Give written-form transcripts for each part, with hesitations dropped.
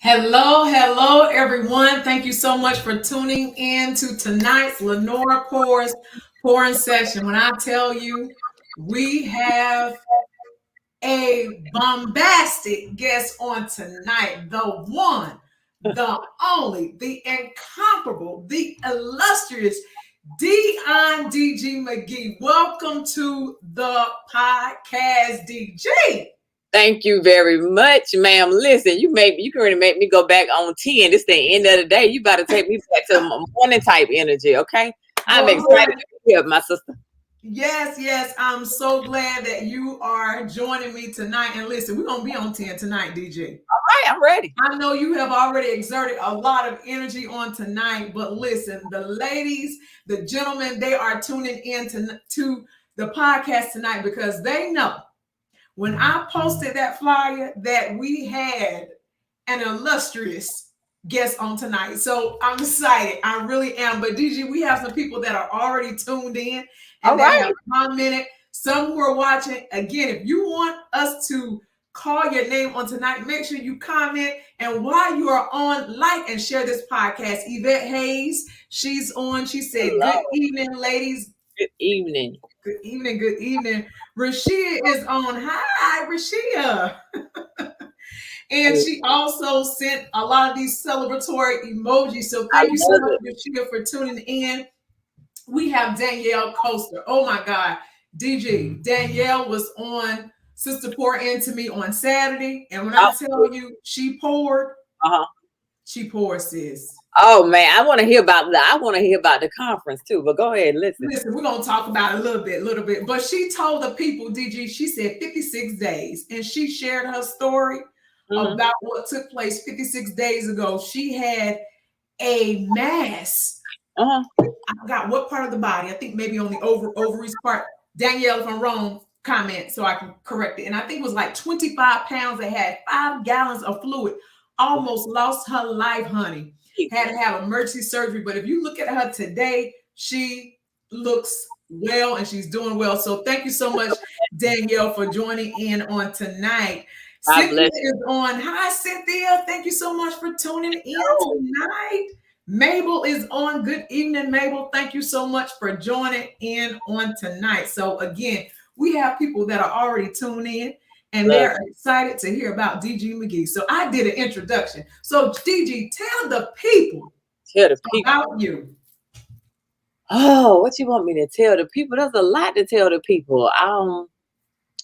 Hello, everyone. Thank you so much for tuning in to tonight's Lenora Pours pouring session. When I tell you, we have a bombastic guest on tonight, the one, the only, the incomparable, the illustrious Dion DG McGee. Welcome to the podcast, DG. Thank you very much, ma'am. Listen, you can really make me go back on 10. This the end of the day. You better take me back to my morning type energy, okay? I'm Well, excited to be here, my sister. yes. I'm so glad that you are joining me tonight. And listen, we're going to be on 10 tonight, DJ. All right, I'm ready. I know you have already exerted a lot of energy on tonight, but listen, the ladies, the gentlemen, they are tuning in to the podcast tonight because they know when I posted that flyer that we had an illustrious guest on tonight. So I'm excited. I really am. But DG, we have some people that are already tuned in and they have commented. Some who are watching. Again, if you want us to call your name on tonight, make sure you comment. And while you are on, like and share this podcast. Yvette Hayes, she's on. She said, Hello. Good evening, ladies. Good evening. Good evening. Rashia is on. Hi, Rashia. And she also sent a lot of these celebratory emojis. So thank you so much, Rashia, for tuning in. We have Danielle Coaster. Oh my God. DG, Danielle was on Sister Pour Into Me on Saturday. And when I tell you she poured, she poured, sis. Oh man, I want to hear about the conference too. But go ahead, listen, we're gonna talk about it a little bit. But she told the people, DG, she said 56 days, and she shared her story about what took place 56 days ago. She had a mass. I forgot what part of the body. I think maybe on the ovaries part. Danielle, if I'm wrong, comment so I can correct it. And I think it was like 25 pounds. They had 5 gallons of fluid. Almost lost her life, honey. Had to have emergency surgery. But if you look at her today, she looks well and she's doing well. So thank you so much, Danielle, for joining in on tonight. Cynthia is on. Hi, Cynthia. Thank you so much for tuning in tonight. Mabel is on. Good evening, Mabel. Thank you so much for joining in on tonight. So again, we have people that are already tuned in and they're excited to hear about DG McGee. So I did an introduction. So DG, tell the people about you. Oh, what you want me to tell the people? There's a lot to tell the people.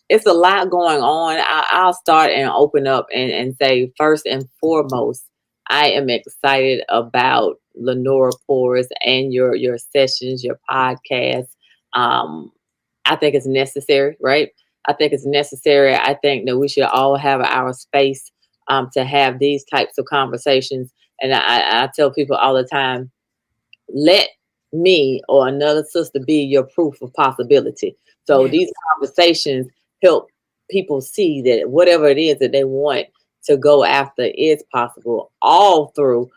It's a lot going on. I'll start and open up and say, first and foremost, I am excited about Lenora Pours and your sessions, your podcast. I think it's necessary, right? I think it's necessary. I think that we should all have our space to have these types of conversations. And I tell people all the time, let me or another sister be your proof of possibility. So these conversations help people see that whatever it is that they want to go after is possible, all through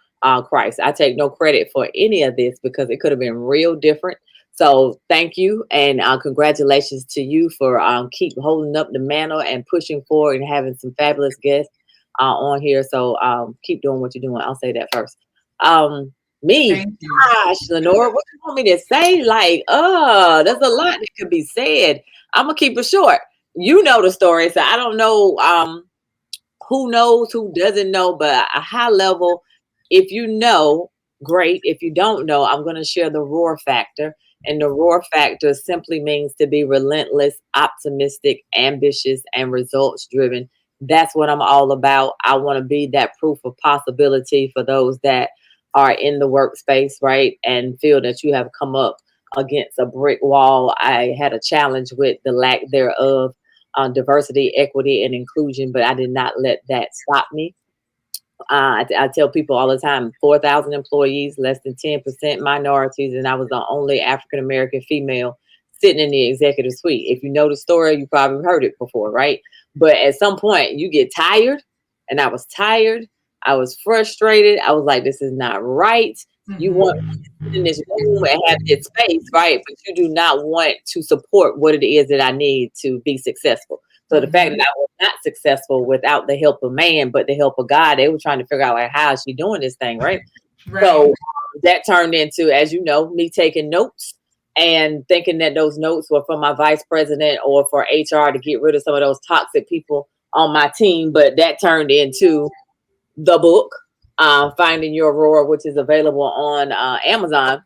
Christ. I take no credit for any of this because it could have been real different. So thank you and congratulations to you for keep holding up the mantle and pushing forward and having some fabulous guests on here. So keep doing what you're doing. I'll say that first. Me, gosh, Lenora, what you want me to say? Like, there's a lot that could be said. I'm gonna keep it short. You know the story, so I don't know who knows, who doesn't know, but a high level, if you know, great. If you don't know, I'm gonna share the roar factor. And the roar factor simply means to be relentless, optimistic, ambitious, and results driven. That's what I'm all about. I want to be that proof of possibility for those that are in the workspace, right? And feel that you have come up against a brick wall. I had a challenge with the lack thereof on diversity, equity, and inclusion, but I did not let that stop me. I tell people all the time, 4,000 employees, less than 10% minorities, and I was the only African-American female sitting in the executive suite. If you know the story, you probably heard it before, right? But at some point, you get tired, and I was tired. I was frustrated. I was like, this is not right. You want to sit in this room and have this space, right? But you do not want to support what it is that I need to be successful. So the fact that I was not successful without the help of man, but the help of God, they were trying to figure out like, how is she doing this thing, right? So that turned into, as you know, me taking notes and thinking that those notes were for my vice president or for HR to get rid of some of those toxic people on my team. But that turned into the book, Finding Your Aurora, which is available on Amazon.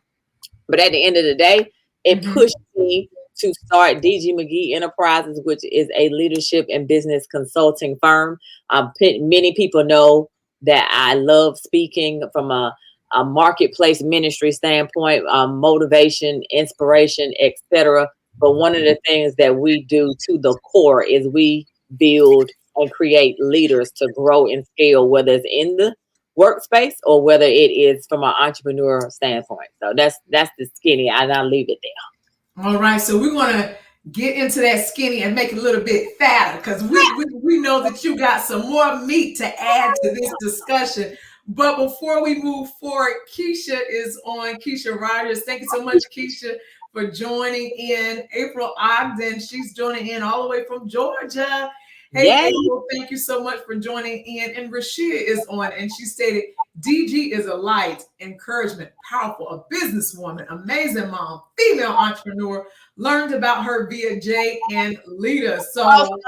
But at the end of the day, it pushed me to start DG McGee Enterprises, which is a leadership and business consulting firm. Many people know that I love speaking from a marketplace ministry standpoint, motivation, inspiration, etc. But one of the things that we do to the core is we build and create leaders to grow and scale, whether it's in the workspace or whether it is from an entrepreneur standpoint. So that's the skinny, and I'll leave it there. All right, so we want to get into that skinny and make it a little bit fatter, because we know that you got some more meat to add to this discussion. But before we move forward, Keisha is on. Keisha Rogers, thank you so much, Keisha, for joining in. April Ogden, she's joining in all the way from Georgia. Hey, April, thank you so much for joining in. And Rashida is on, and she stated, DG is a light, encouragement, powerful, a businesswoman, amazing mom, female entrepreneur, learned about her via Jay and Lita. So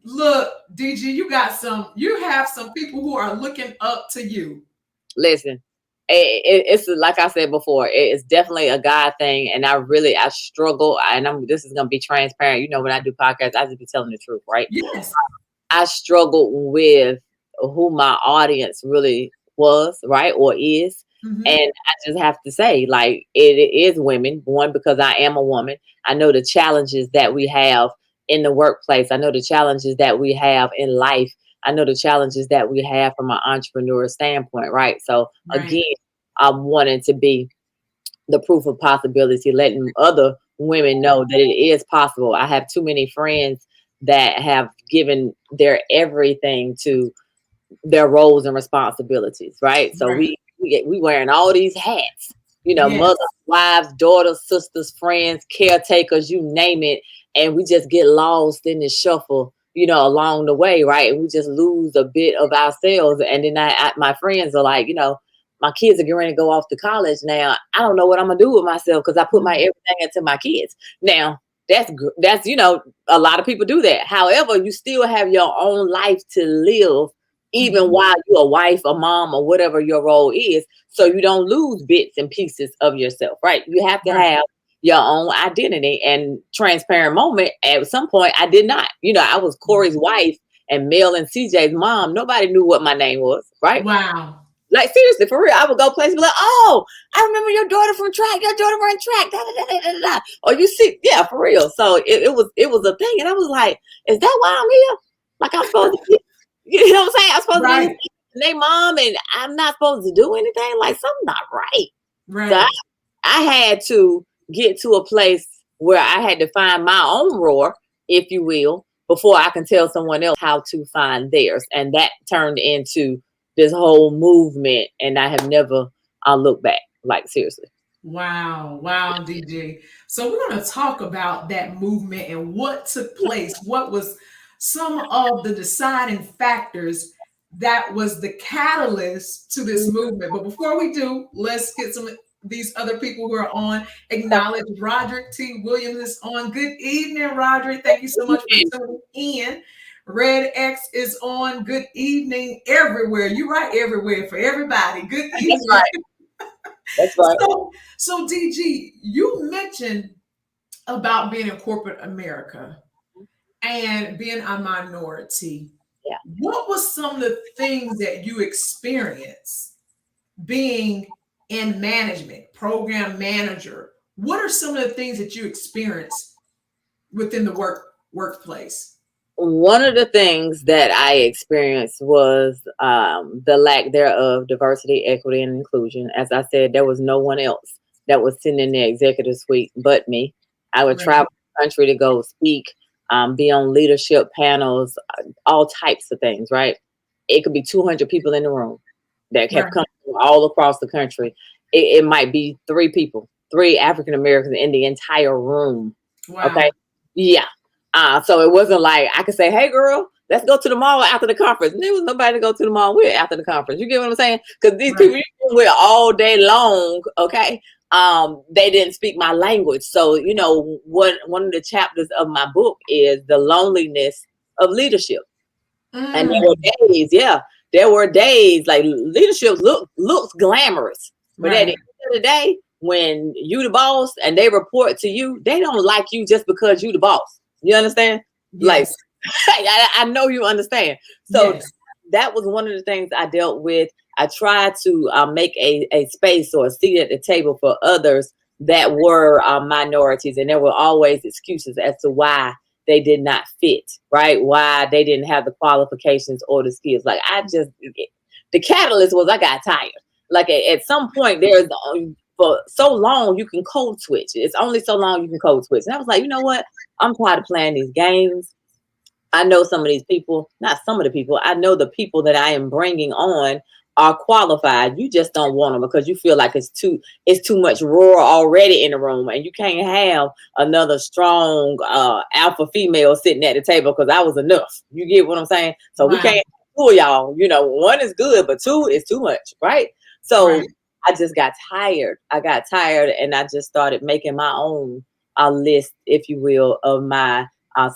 look, DG, you have some people who are looking up to you. Listen, it's like I said before, it's definitely a God thing. And I struggle, and this is going to be transparent. You know, when I do podcasts, I just be telling the truth, right? Yes. I struggle with who my audience really was, right, or is. And I just have to say, like, it is women. One, because I am a woman. I know the challenges that we have in the workplace. I know the challenges that we have in life. I know the challenges that we have from an entrepreneur standpoint, right? So again, I'm wanting to be the proof of possibility, letting other women know that it is possible. I have too many friends that have given their everything to their roles and responsibilities, right? So we wearing all these hats, you know, mothers, wives, daughters, sisters, friends, caretakers, you name it, and we just get lost in the shuffle, you know, along the way, right? And we just lose a bit of ourselves. And then my friends are like, you know, my kids are getting ready to go off to college now. I don't know what I'm gonna do with myself because I put my everything into my kids. Now, that's you know, a lot of people do that. However, you still have your own life to live, even while you're a wife, a mom, or whatever your role is, so you don't lose bits and pieces of yourself, right? You have to have your own identity. And transparent moment, at some point, I did not. You know, I was Corey's wife and Mel and CJ's mom. Nobody knew what my name was, right? Wow. Like, seriously, for real, I would go places and be like, oh, I remember your daughter from track. Your daughter ran track. Da, da, da, da, da, da. Or you see, yeah, for real. So it was a thing. And I was like, is that why I'm here? Like, I'm supposed to be, you know what I'm saying? I'm supposed to be their mom, and I'm not supposed to do anything. Like, something's not right. So I had to get to a place where I had to find my own roar, if you will, before I can tell someone else how to find theirs. And that turned into this whole movement, and I have never looked back. Like, seriously. Wow, DG. So we're going to talk about that movement and what took place. What was some of the deciding factors that was the catalyst to this movement? But before we do, let's get some of these other people who are on. Acknowledge Roderick T. Williams is on. Good evening, Roderick. Thank you so much for tuning in. Red X is on. Good evening everywhere. You're right, everywhere for everybody. Good evening. That's right. That's right. So DG, you mentioned about being in corporate America and being a minority. Yeah. What was some of the things that you experienced being in management, program manager? What are some of the things that you experienced within the workplace? One of the things that I experienced was the lack thereof diversity, equity, and inclusion. As I said, there was no one else that was sitting in the executive suite but me. I would travel the country to go speak, be on leadership panels, all types of things, right? It could be 200 people in the room that have come from all across the country. It might be 3 people, 3 African Americans in the entire room. Wow. Okay. Yeah. So it wasn't like I could say, hey girl, let's go to the mall after the conference. And there was nobody to go to the mall with after the conference. You get what I'm saying? Because these people you been with all day long, okay, they didn't speak my language. So, you know, one of the chapters of my book is the loneliness of leadership. And there were days, there were days like leadership looks glamorous. But at the end of the day, when you the boss and they report to you, they don't like you just because you the boss. You understand? Yes. Like, I know you understand. So that was one of the things I dealt with. I tried to make a space or a seat at the table for others that were minorities. And there were always excuses as to why they did not fit, right? Why they didn't have the qualifications or the skills. Like the catalyst was I got tired. Like at some point there's for so long you can code switch. It's only so long you can code switch. And I was like, you know what? I'm tired of playing these games. I know some of these people, not some of the people, I know the people that I am bringing on are qualified. You just don't want them because you feel like it's too much roar already in the room, and you can't have another strong alpha female sitting at the table because I was enough. You get what I'm saying? So we can't fool y'all. You know, one is good, but two is too much, right? So I just got tired. I got tired, and I just started making my own list, if you will, of my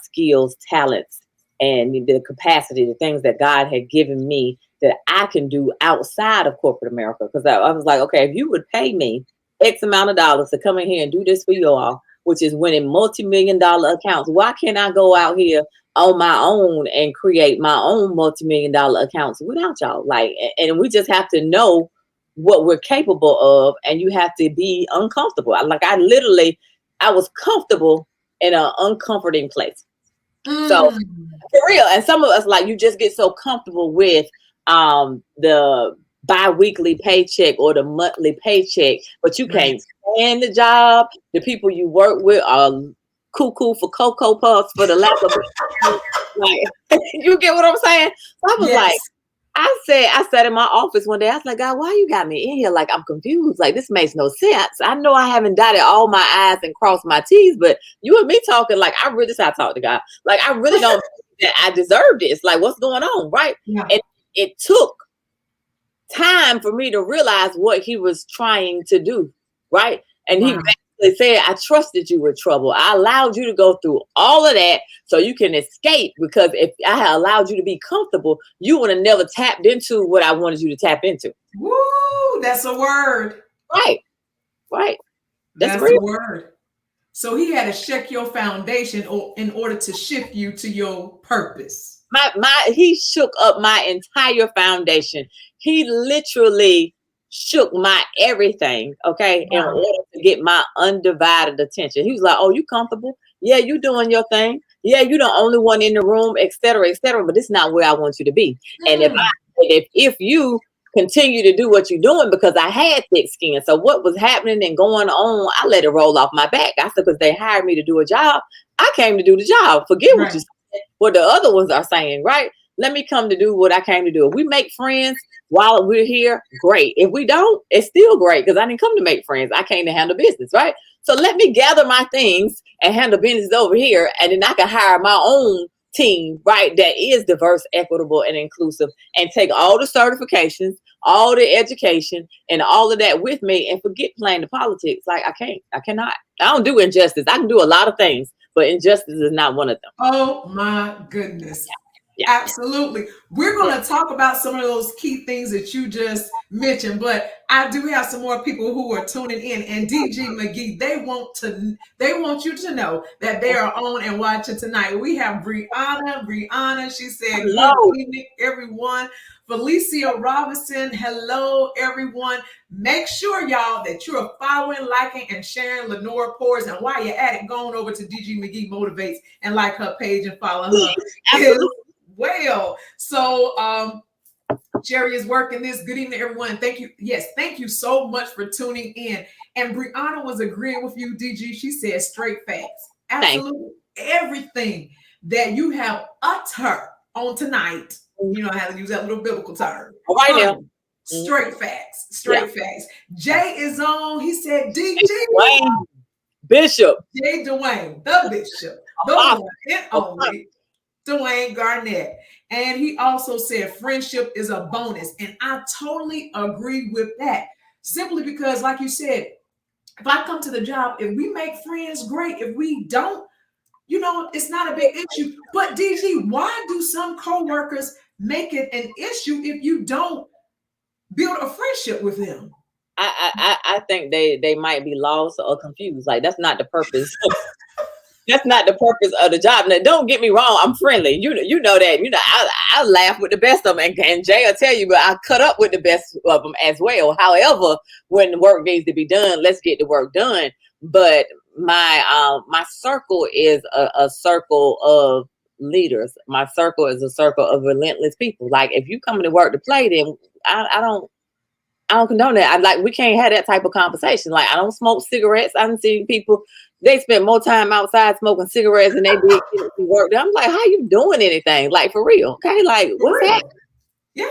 skills, talents, and the capacity, the things that God had given me that I can do outside of corporate America. Because I was like, okay, if you would pay me X amount of dollars to come in here and do this for you all, which is winning multi-million-dollar accounts, why can't I go out here on my own and create my own multi-million-dollar accounts without y'all? Like, and we just have to know what we're capable of, and you have to be uncomfortable. Like I was comfortable in an uncomforting place. So for real, and some of us, like, you just get so comfortable with the bi-weekly paycheck or the monthly paycheck, but you can't stand the job. The people you work with are cuckoo for Cocoa Puffs, for the lack of like, you get what I'm saying? So I was like, I sat in my office one day. I was like, God, why you got me in here? Like, I'm confused. Like, this makes no sense. I know I haven't dotted all my I's and crossed my T's, but you and me talking, like, I really, this is how I talk to God. Like, I really don't think that I deserve this. Like, what's going on, right? And it took time for me to realize what he was trying to do, right? And he basically said, I trusted you with trouble. I allowed you to go through all of that so you can escape, because if I had allowed you to be comfortable, you would have never tapped into what I wanted you to tap into. Woo, that's a word. Right. That's a word. So he had to shake your foundation in order to shift you to your purpose. He shook up my entire foundation. He literally shook my everything, okay, in order to get my undivided attention. He was like, oh, you comfortable? Yeah, you doing your thing. Yeah, you the only one in the room, etc., etc., but it's not where I want you to be. And if you continue to do what you're doing, because I had thick skin, so what was happening and going on, I let it roll off my back. I said, because they hired me to do a job, I came to do the job. Forget what you said, what the other ones are saying, right? Let me come to do what I came to do. If we make friends while we're here, great. If we don't, it's still great, because I didn't come to make friends. I came to handle business, right? So let me gather my things and handle business over here, and then I can hire my own team, right, that is diverse, equitable, and inclusive, and take all the certifications, all the education, and all of that with me, and forget playing the politics. Like, I cannot. I don't do injustice. I can do a lot of things, but injustice is not one of them. Oh my goodness. Absolutely. We're going to talk about some of those key things that you just mentioned, but I do have some more people who are tuning in, and DG McGee, they want you to know that they are on and watching tonight. We have Brianna, she said, hello. Good evening, everyone. Felicia Robinson, hello, everyone. Make sure, y'all, that you are following, liking, and sharing Lenora Pours. And while you're at it, go on over to DG McGee Motivates and like her page and follow her. Absolutely. Well, so Jerry is working this. Good evening, everyone. Thank you. Yes, thank you so much for tuning in. And Brianna was agreeing with you, DG. She said straight facts. Absolutely. Everything that you have uttered on tonight, you know how to use that little biblical term. All right now. Straight facts. Straight facts. Jay is on. He said, DG. Bishop. Jay Dwayne, the bishop. the one and only Dwayne Garnett. And he also said friendship is a bonus. And I totally agree with that. Simply because, like you said, if I come to the job, if we make friends, great. If we don't, it's not a big issue. But DG, why do some coworkers make it an issue if you don't build a friendship with them? I think they might be lost or confused. Like, that's not the purpose. That's not the purpose of the job. Now, don't get me wrong. I'm friendly. You know that. I laugh with the best of them, and Jay will tell you, but I cut up with the best of them as well. However, when the work needs to be done, let's get the work done. But my circle is a circle of leaders. My circle is a circle of relentless people. Like, if you come to work to play, then I don't condone that. We can't have that type of conversation. Like, I don't smoke cigarettes. I don't see people, they spend more time outside smoking cigarettes than they did getting work. I'm like, how you doing anything? Like, for real. Okay. Like, what's happening? Yeah.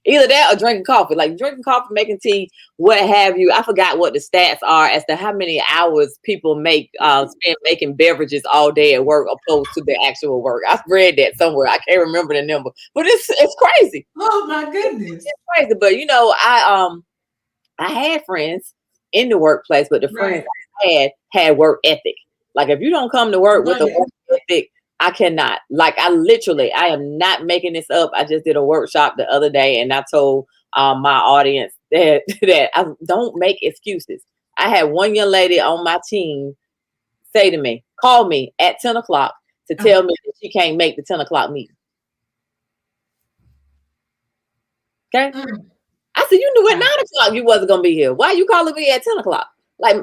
Either that or drinking coffee. Like, drinking coffee, making tea, what have you. I forgot what the stats are as to how many hours people spend making beverages all day at work opposed to the actual work. I've read that somewhere. I can't remember the number, but it's crazy. Oh my goodness. It's crazy. But I had friends in the workplace, but the friends I had work ethic. Like, if you don't come to work with a work ethic, I cannot. Like, I am not making this up. I just did a workshop the other day, and I told my audience that I don't make excuses. I had one young lady on my team say to me, call me at 10 o'clock to tell me that she can't make the 10 o'clock meeting. Okay. I said, you knew at 9 o'clock you wasn't going to be here. Why are you calling me at 10 o'clock? Like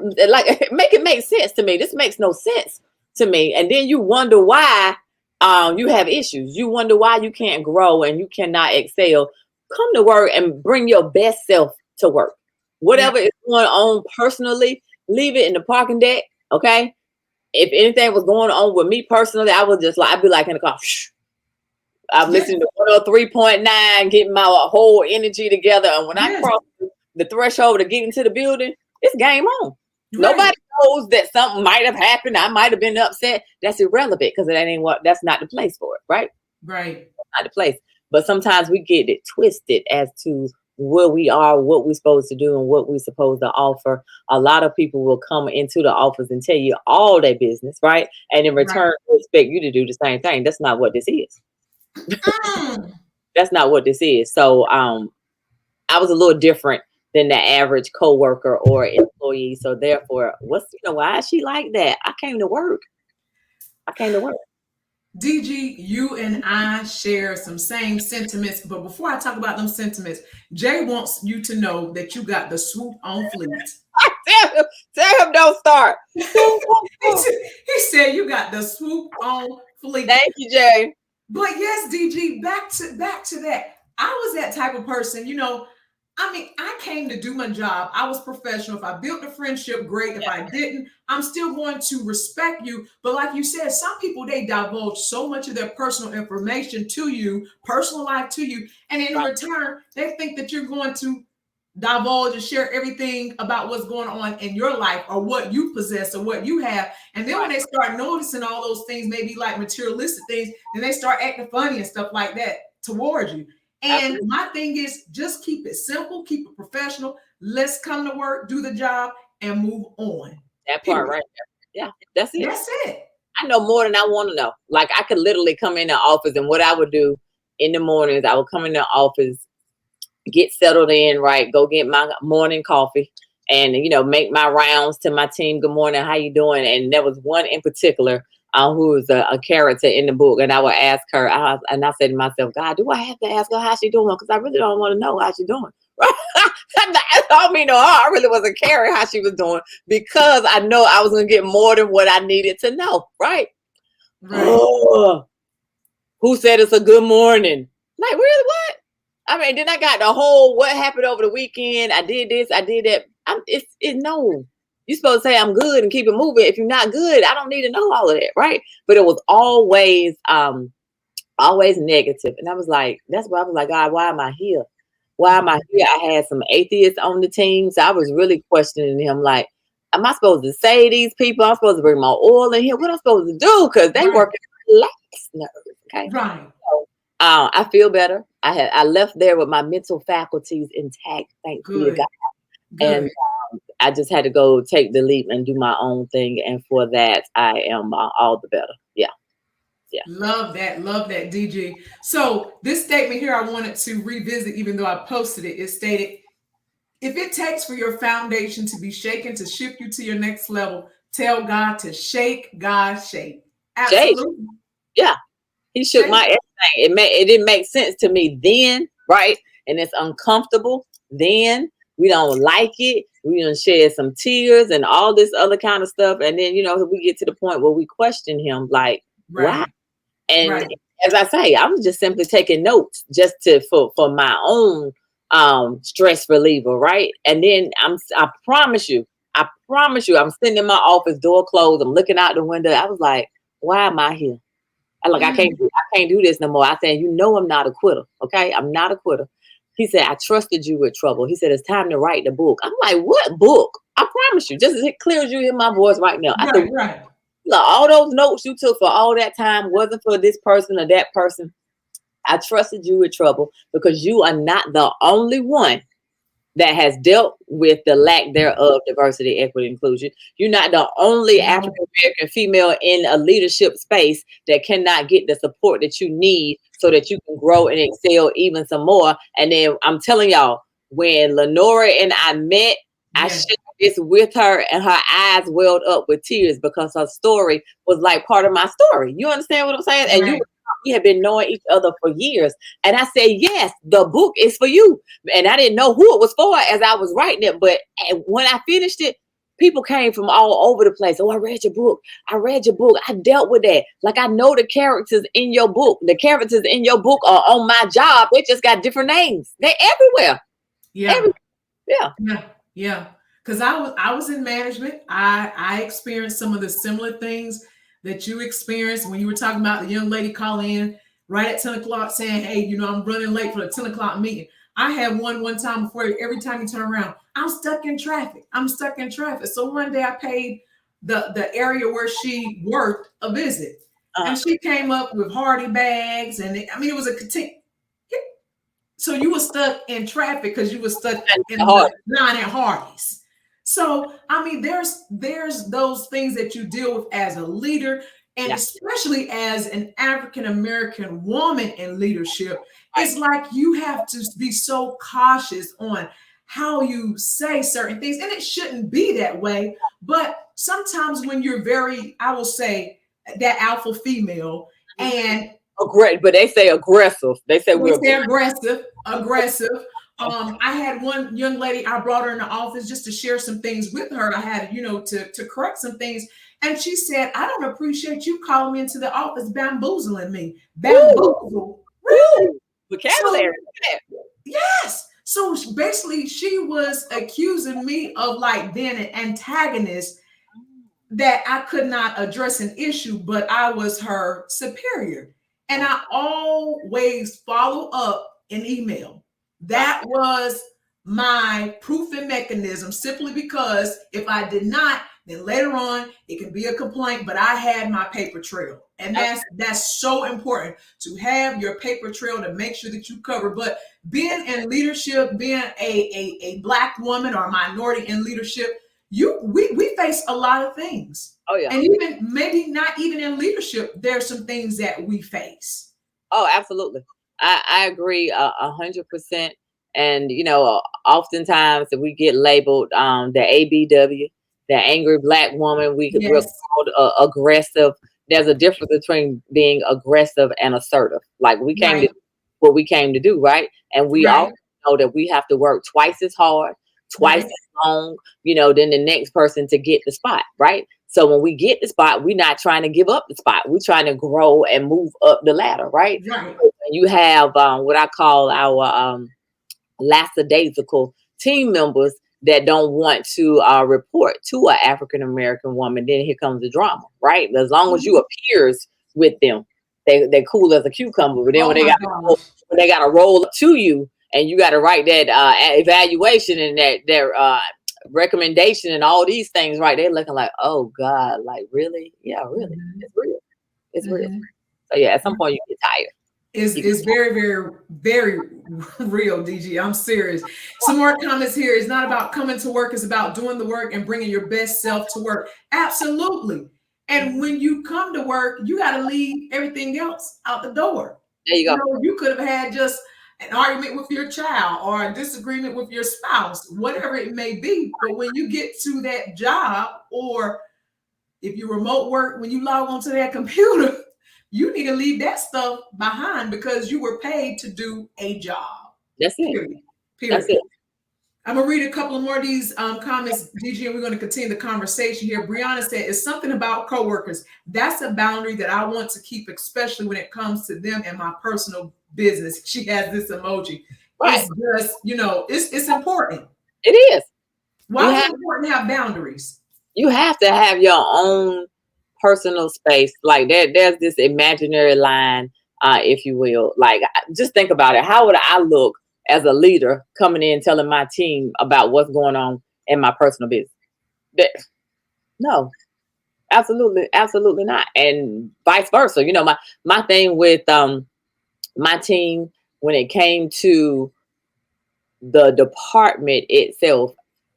make it make sense to me. This makes no sense to me. And then you wonder why you have issues. You wonder why you can't grow and you cannot excel. Come to work and bring your best self to work. Whatever is going on personally, leave it in the parking deck. Okay. If anything was going on with me personally, I would just I'd be like in the car. Shh. I'm listening to 103.9, getting my whole energy together. And when I cross the threshold to get into the building, it's game on. Nobody knows that something might have happened. I might have been upset. That's irrelevant because that's not the place for it, right? Right. That's not the place. But sometimes we get it twisted as to where we are, what we're supposed to do, and what we're supposed to offer. A lot of people will come into the office and tell you all their business, right? And in return, expect you to do the same thing. That's not what this is. That's not what this is. So I was a little different than the average coworker or employee. So therefore, why is she like that? I came to work. DG, you and I share some same sentiments, but before I talk about them sentiments, Jay wants you to know that you got the swoop on fleet. Tell him don't start. He said you got the swoop on fleet. Thank you, Jay. But yes, DG, back to that. I was that type of person, I came to do my job. I was professional. If I built a friendship, great. If I didn't, I'm still going to respect you. But like you said, some people, they divulge so much of their personal information to you, personal life to you. And in return, they think that you're going to divulge and share everything about what's going on in your life or what you possess or what you have. And then when they start noticing all those things, maybe like materialistic things, then they start acting funny and stuff like that towards you. And my thing is just keep it simple, keep it professional. Let's come to work, do the job, and move on. That part right there. Yeah, that's it. That's it. I know more than I want to know. Like, I could literally come in the office, and what I would do in the mornings, I would come in the office, get settled in, right? Go get my morning coffee and, make my rounds to my team. Good morning. How you doing? And there was one in particular who was a character in the book. And I would ask her, and I said to myself, God, do I have to ask her how she doing? Because I really don't want to know how she doing. I don't mean no harm. I really wasn't caring how she was doing because I know I was going to get more than what I needed to know. Right. Oh, who said it's a good morning? Like, really? What? I mean, then I got the whole what happened over the weekend. I did this, I did that. No. You're supposed to say I'm good and keep it moving. If you're not good, I don't need to know all of that, right? But it was always negative. And I was like, that's why I was like, God, why am I here? Why am I here? I had some atheists on the team. So I was really questioning him, like, am I supposed to say these people? I'm supposed to bring my oil in here. What am I supposed to do? Because they work in lax nerves. Okay. Right. So, I feel better. I left there with my mental faculties intact. Thanks be to Good. God. Good. And I just had to go take the leap and do my own thing. And for that, I am all the better. Yeah. Yeah. Love that. Love that, DG. So this statement here, I wanted to revisit, even though I posted it. It stated, if it takes for your foundation to be shaken to shift you to your next level, tell God to shake, God shake. Jay, Absolutely. yeah. He shook Shake. my everything. It didn't make sense to me then, right? And it's uncomfortable. Then we don't like it. We done shed some tears and all this other kind of stuff. And then, we get to the point where we question him, like, why? Right. And Right. as I say, I was just simply taking notes just for my own stress reliever, right? And then I promise you, I'm sitting in my office, door closed, I'm looking out the window. I was like, why am I here? I can't do this no more. I said, I'm not a quitter. Okay. I'm not a quitter. He said, I trusted you with trouble. He said, it's time to write the book. I'm like, what book? I promise you, just as clear as you hear my voice right now. I said, Right. look, all those notes you took for all that time wasn't for this person or that person. I trusted you with trouble because you are not the only one that has dealt with the lack thereof diversity, equity, inclusion. You're not the only African American female in a leadership space that cannot get the support that you need so that you can grow and excel even some more. And then I'm telling y'all, when Lenora and I met, I shared this with her and her eyes welled up with tears because her story was like part of my story. You understand what I'm saying? And we have been knowing each other for years. And I said, yes, the book is for you. And I didn't know who it was for as I was writing it. But when I finished it, people came from all over the place. Oh, I read your book. I dealt with that. Like, I know the characters in your book. The characters in your book are on my job. They just got different names. They're everywhere. Yeah. Because I was in management. I experienced some of the similar things that you experienced when you were talking about the young lady calling in right at 10 o'clock saying, hey, I'm running late for the 10 o'clock meeting. I had one time before, every time you turn around, I'm stuck in traffic. So one day I paid the area where she worked a visit. And she came up with Hardy bags. And it was a continue. So you were stuck in traffic because you were stuck in the line at Hardy's. So, there's those things that you deal with as a leader, and especially as an African-American woman in leadership, it's like you have to be so cautious on how you say certain things. And it shouldn't be that way. But sometimes when you're I will say, that alpha female and but they say aggressive. They say we're aggressive. I had one young lady, I brought her in the office just to share some things with her. I had, to correct some things. And she said, I don't appreciate you calling me into the office bamboozling me. Bamboozle. Really? Vocabulary. Yes. So basically, she was accusing me of being an antagonist, that I could not address an issue, but I was her superior. And I always follow up an email. That was my proofing mechanism, simply because if I did not, then later on it can be a complaint, but I had my paper trail. And that's so important to have your paper trail to make sure that you cover. But being in leadership, being a Black woman or minority in leadership, we face a lot of things. Oh yeah. And even maybe not even in leadership, there's some things that we face. Oh, absolutely. I agree 100%. And oftentimes we get labeled the ABW, the angry Black woman. We're called aggressive. There's a difference between being aggressive and assertive. Like, we came to what we came to do, right? And we all know that we have to work twice as hard, twice as long, than the next person to get the spot, right? So when we get the spot, we're not trying to give up the spot. We're trying to grow and move up the ladder, right? You have what I call our lackadaisical team members that don't want to report to an African-American woman. Then here comes the drama, right? As long as you are peers with them, they cool as a cucumber. But then when they got to roll up to you, and you got to write that evaluation and that their recommendation and all these things, right? They're looking like, oh God, like really? Yeah, really. Mhm. It's real. It's real. Mhm. So yeah, at some point you get tired. Is very, very, very real, DG. I'm serious. Some more comments here. It's not about coming to work, it's about doing the work and bringing your best self to work. Absolutely. And when you come to work, you got to leave everything else out the door. There you You go. know, you could have had just an argument with your child or a disagreement with your spouse, whatever it may be. But when you get to that job, or if you remote work, when you log onto that computer, you need to leave that stuff behind because you were paid to do a job. That's it. Period. That's Period. it. I'm gonna read a couple of more of these comments, DG, and we're gonna continue the conversation here. Brianna said, "It's something about coworkers. That's a boundary that I want to keep, especially when it comes to them and my personal business." She has this emoji. Right. It's just, it's important. It is. Why is it important to have boundaries? You have to have your own personal space. Like there's this imaginary line, if you will. Like just think about it. How would I look as a leader coming in telling my team about what's going on in my personal business? No, absolutely, absolutely not. And vice versa. My thing with my team when it came to the department itself,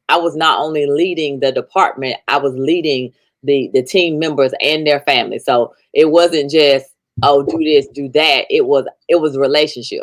I was not only leading the department, I was leading the team members and their families. So it wasn't just, oh, do this, do that. It was a relationship,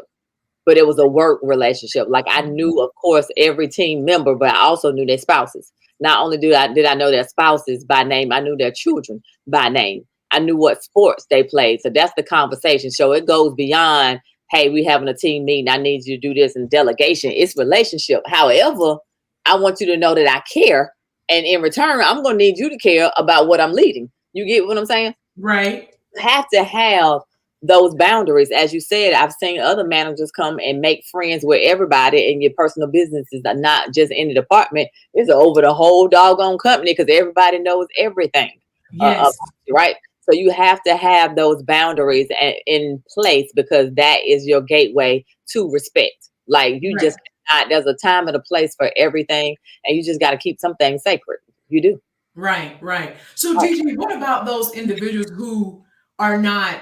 but it was a work relationship. Like I knew, of course, every team member, but I also knew their spouses. Not only did I know their spouses by name, I knew their children by name. I knew what sports they played. So that's the conversation. So it goes beyond, hey, we having a team meeting. I need you to do this in delegation. It's relationship. However, I want you to know that I care. And in return, I'm going to need you to care about what I'm leading. You get what I'm saying? Right. You have to have those boundaries. As you said, I've seen other managers come and make friends with everybody, and your personal businesses are not just in the department. It's over the whole doggone company because everybody knows everything. Yes. Right? So you have to have those boundaries in place because that is your gateway to respect. Like you just cannot, there's a time and a place for everything, and you just got to keep some things sacred. You do. Right, right. So, DG, what about those individuals who are not,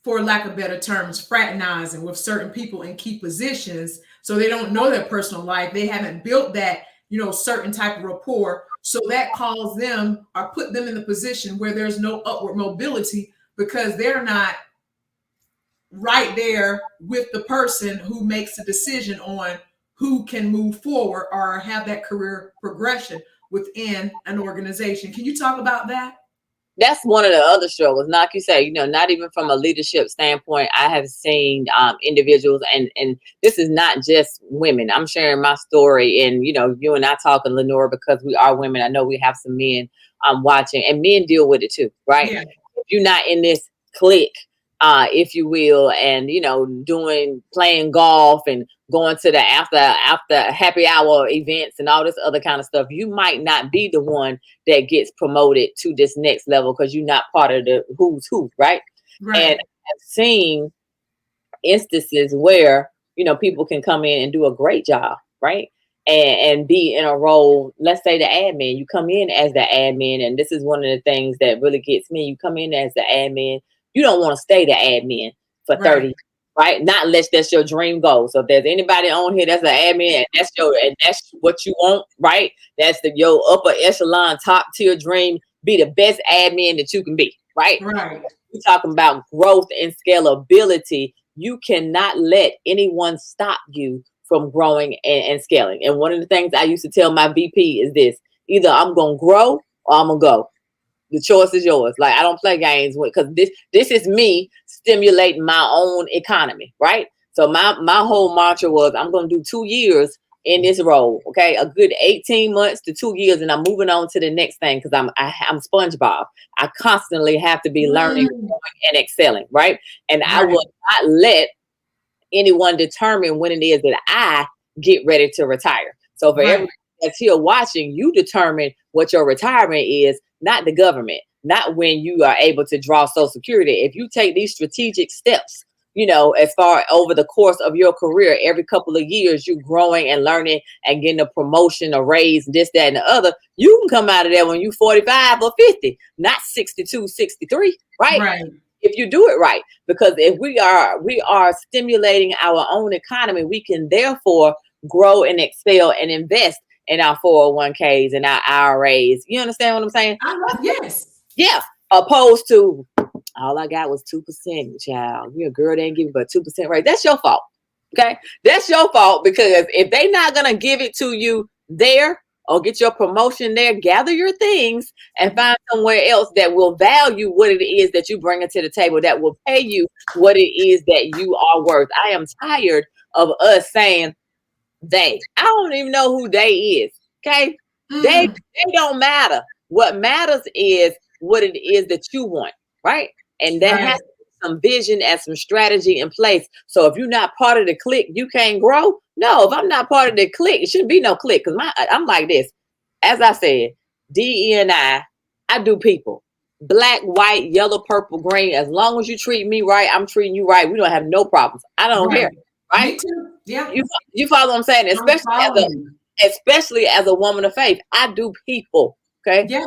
for lack of better terms, fraternizing with certain people in key positions? So they don't know their personal life. They haven't built that, certain type of rapport. So that calls them or put them in the position where there's no upward mobility because they're not right there with the person who makes the decision on who can move forward or have that career progression within an organization. Can you talk about that? That's one of the other struggles. Like you say, not even from a leadership standpoint, I have seen individuals, and this is not just women. I'm sharing my story, and you and I talking, Lenore, because we are women. I know we have some men watching, and men deal with it too, right? Yeah. If you're not in this clique, if you will, and playing golf and going to the after happy hour events and all this other kind of stuff, you might not be the one that gets promoted to this next level because you're not part of the who's who, right? And I've seen instances where people can come in and do a great job, right? And be in a role, let's say the admin. You come in as the admin, and this is one of the things that really gets me. You come in as the admin, you don't want to stay the admin for 30 years, right? Not unless that's your dream goal. So if there's anybody on here that's an admin and that's what you want, right? That's your upper echelon, top tier dream. Be the best admin that you can be, right? Right. We're talking about growth and scalability. You cannot let anyone stop you from growing and scaling. And one of the things I used to tell my VP is this: either I'm going to grow or I'm going to go. The choice is yours. Like I don't play games with, because this is me stimulating my own economy, right? So my whole mantra was I'm going to do 2 years in this role, okay? A good 18 months to 2 years, and I'm moving on to the next thing because I'm SpongeBob. I constantly have to be learning and excelling, right? And I will not let anyone determine when it is that I get ready to retire. So for everyone that's here watching, you determine what your retirement is, not the government, not when you are able to draw Social Security. If you take these strategic steps as far over the course of your career, every couple of years, you're growing and learning and getting a promotion, a raise, this, that, and the other. You can come out of there when you're 45 or 50, not 62, 63, right? Right. If you do it right, because if we are stimulating our own economy, we can therefore grow and excel and invest in our 401ks and our IRAs. You understand what I'm saying? Yes. Yeah. Opposed to all I got was 2%, child. You're a girl, they ain't giving but 2% right. That's your fault. Okay. That's your fault, because if they not gonna give it to you there or get your promotion there, gather your things and find somewhere else that will value what it is that you bring to the table, that will pay you what it is that you are worth. I am tired of us saying they. I don't even know who they is. Okay. They don't matter. What matters is what it is that you want, right? And that has some vision and some strategy in place. So if you're not part of the clique, you can't grow. No, if I'm not part of the clique, it shouldn't be no clique, because I'm like this. As I said, I do people. Black, white, yellow, purple, green. As long as you treat me right, I'm treating you right. We don't have no problems. I don't care. Right? Me too. Yeah. You follow what I'm saying? Especially as a woman of faith. I do people. Okay. Yes.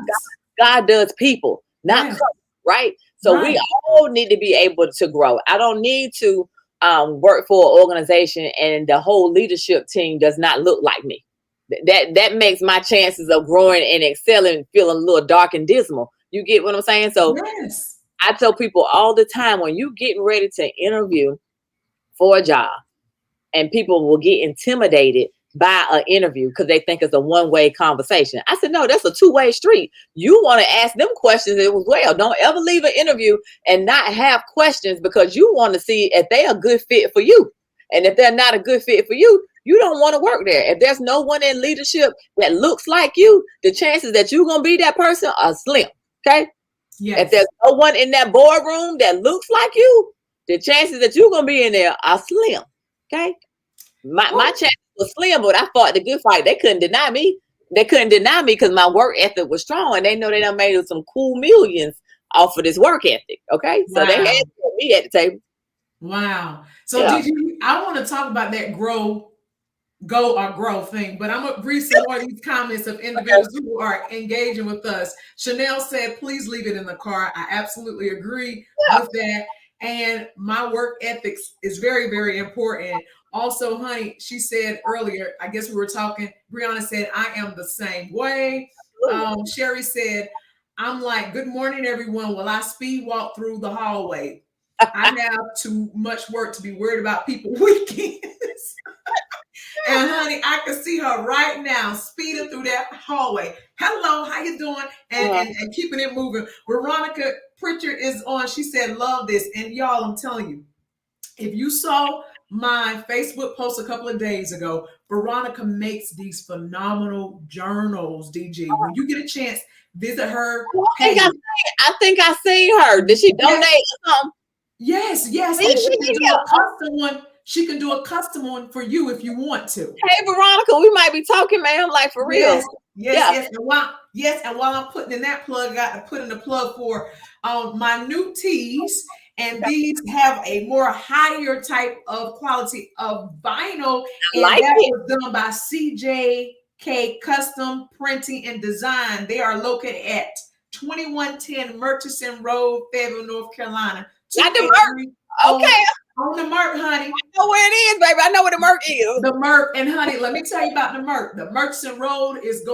God does people, not color, right? So we all need to be able to grow. I don't need to work for an organization and the whole leadership team does not look like me. That makes my chances of growing and excelling feel a little dark and dismal. You get what I'm saying? So I tell people all the time, when you getting ready to interview for a job and people will get intimidated by an interview because they think it's a one-way conversation. I said, no, that's a two-way street. You want to ask them questions as well. Don't ever leave an interview and not have questions, because you want to see if they're a good fit for you. And if they're not a good fit for you, you don't want to work there. If there's no one in leadership that looks like you, the chances that you're going to be that person are slim. Okay. Yes. If there's no one in that boardroom that looks like you, the chances that you're going to be in there are slim. Okay. My chances was slim, but I fought the good fight. They couldn't deny me. They couldn't deny me because my work ethic was strong, and they know they done made some cool millions off of this work ethic. Okay. So they had to put me at the table. Wow. So I want to talk about that go or grow thing, but I'm going to read some more of these comments of individuals who are engaging with us. Chanel said, please leave it in the car. I absolutely agree with that. And my work ethics is very, very important. Also, honey, she said earlier, I guess we were talking, Brianna said, I am the same way. Sherry said, I'm like, good morning, everyone. Will I speed walk through the hallway? I have too much work to be worried about people weekends. And honey, I can see her right now speeding through that hallway. Hello, how you doing? And keeping it moving. Veronica Pritchard is on. She said, love this. And y'all, I'm telling you, if you saw my Facebook post a couple of days ago, Veronica makes these phenomenal journals, DG. When you get a chance, visit her page. I think I seen her. Did she donate something? Yes. And she can do a custom one. She can do a custom one for you if you want to. Hey, Veronica, we might be talking, man. Like, for real. Yes. And while I'm putting in that plug, I got to put in a plug for my new teas. And these have a more higher type of quality of vinyl. And that was done by CJK Custom Printing and Design. They are located at 2110 Murchison Road, Fayetteville, North Carolina. Not the Merck. Okay. On the Merck, honey. I know where it is, baby. I know where the Merck is. The Merck. And honey, let me tell you about the Merck. The Murchison Road is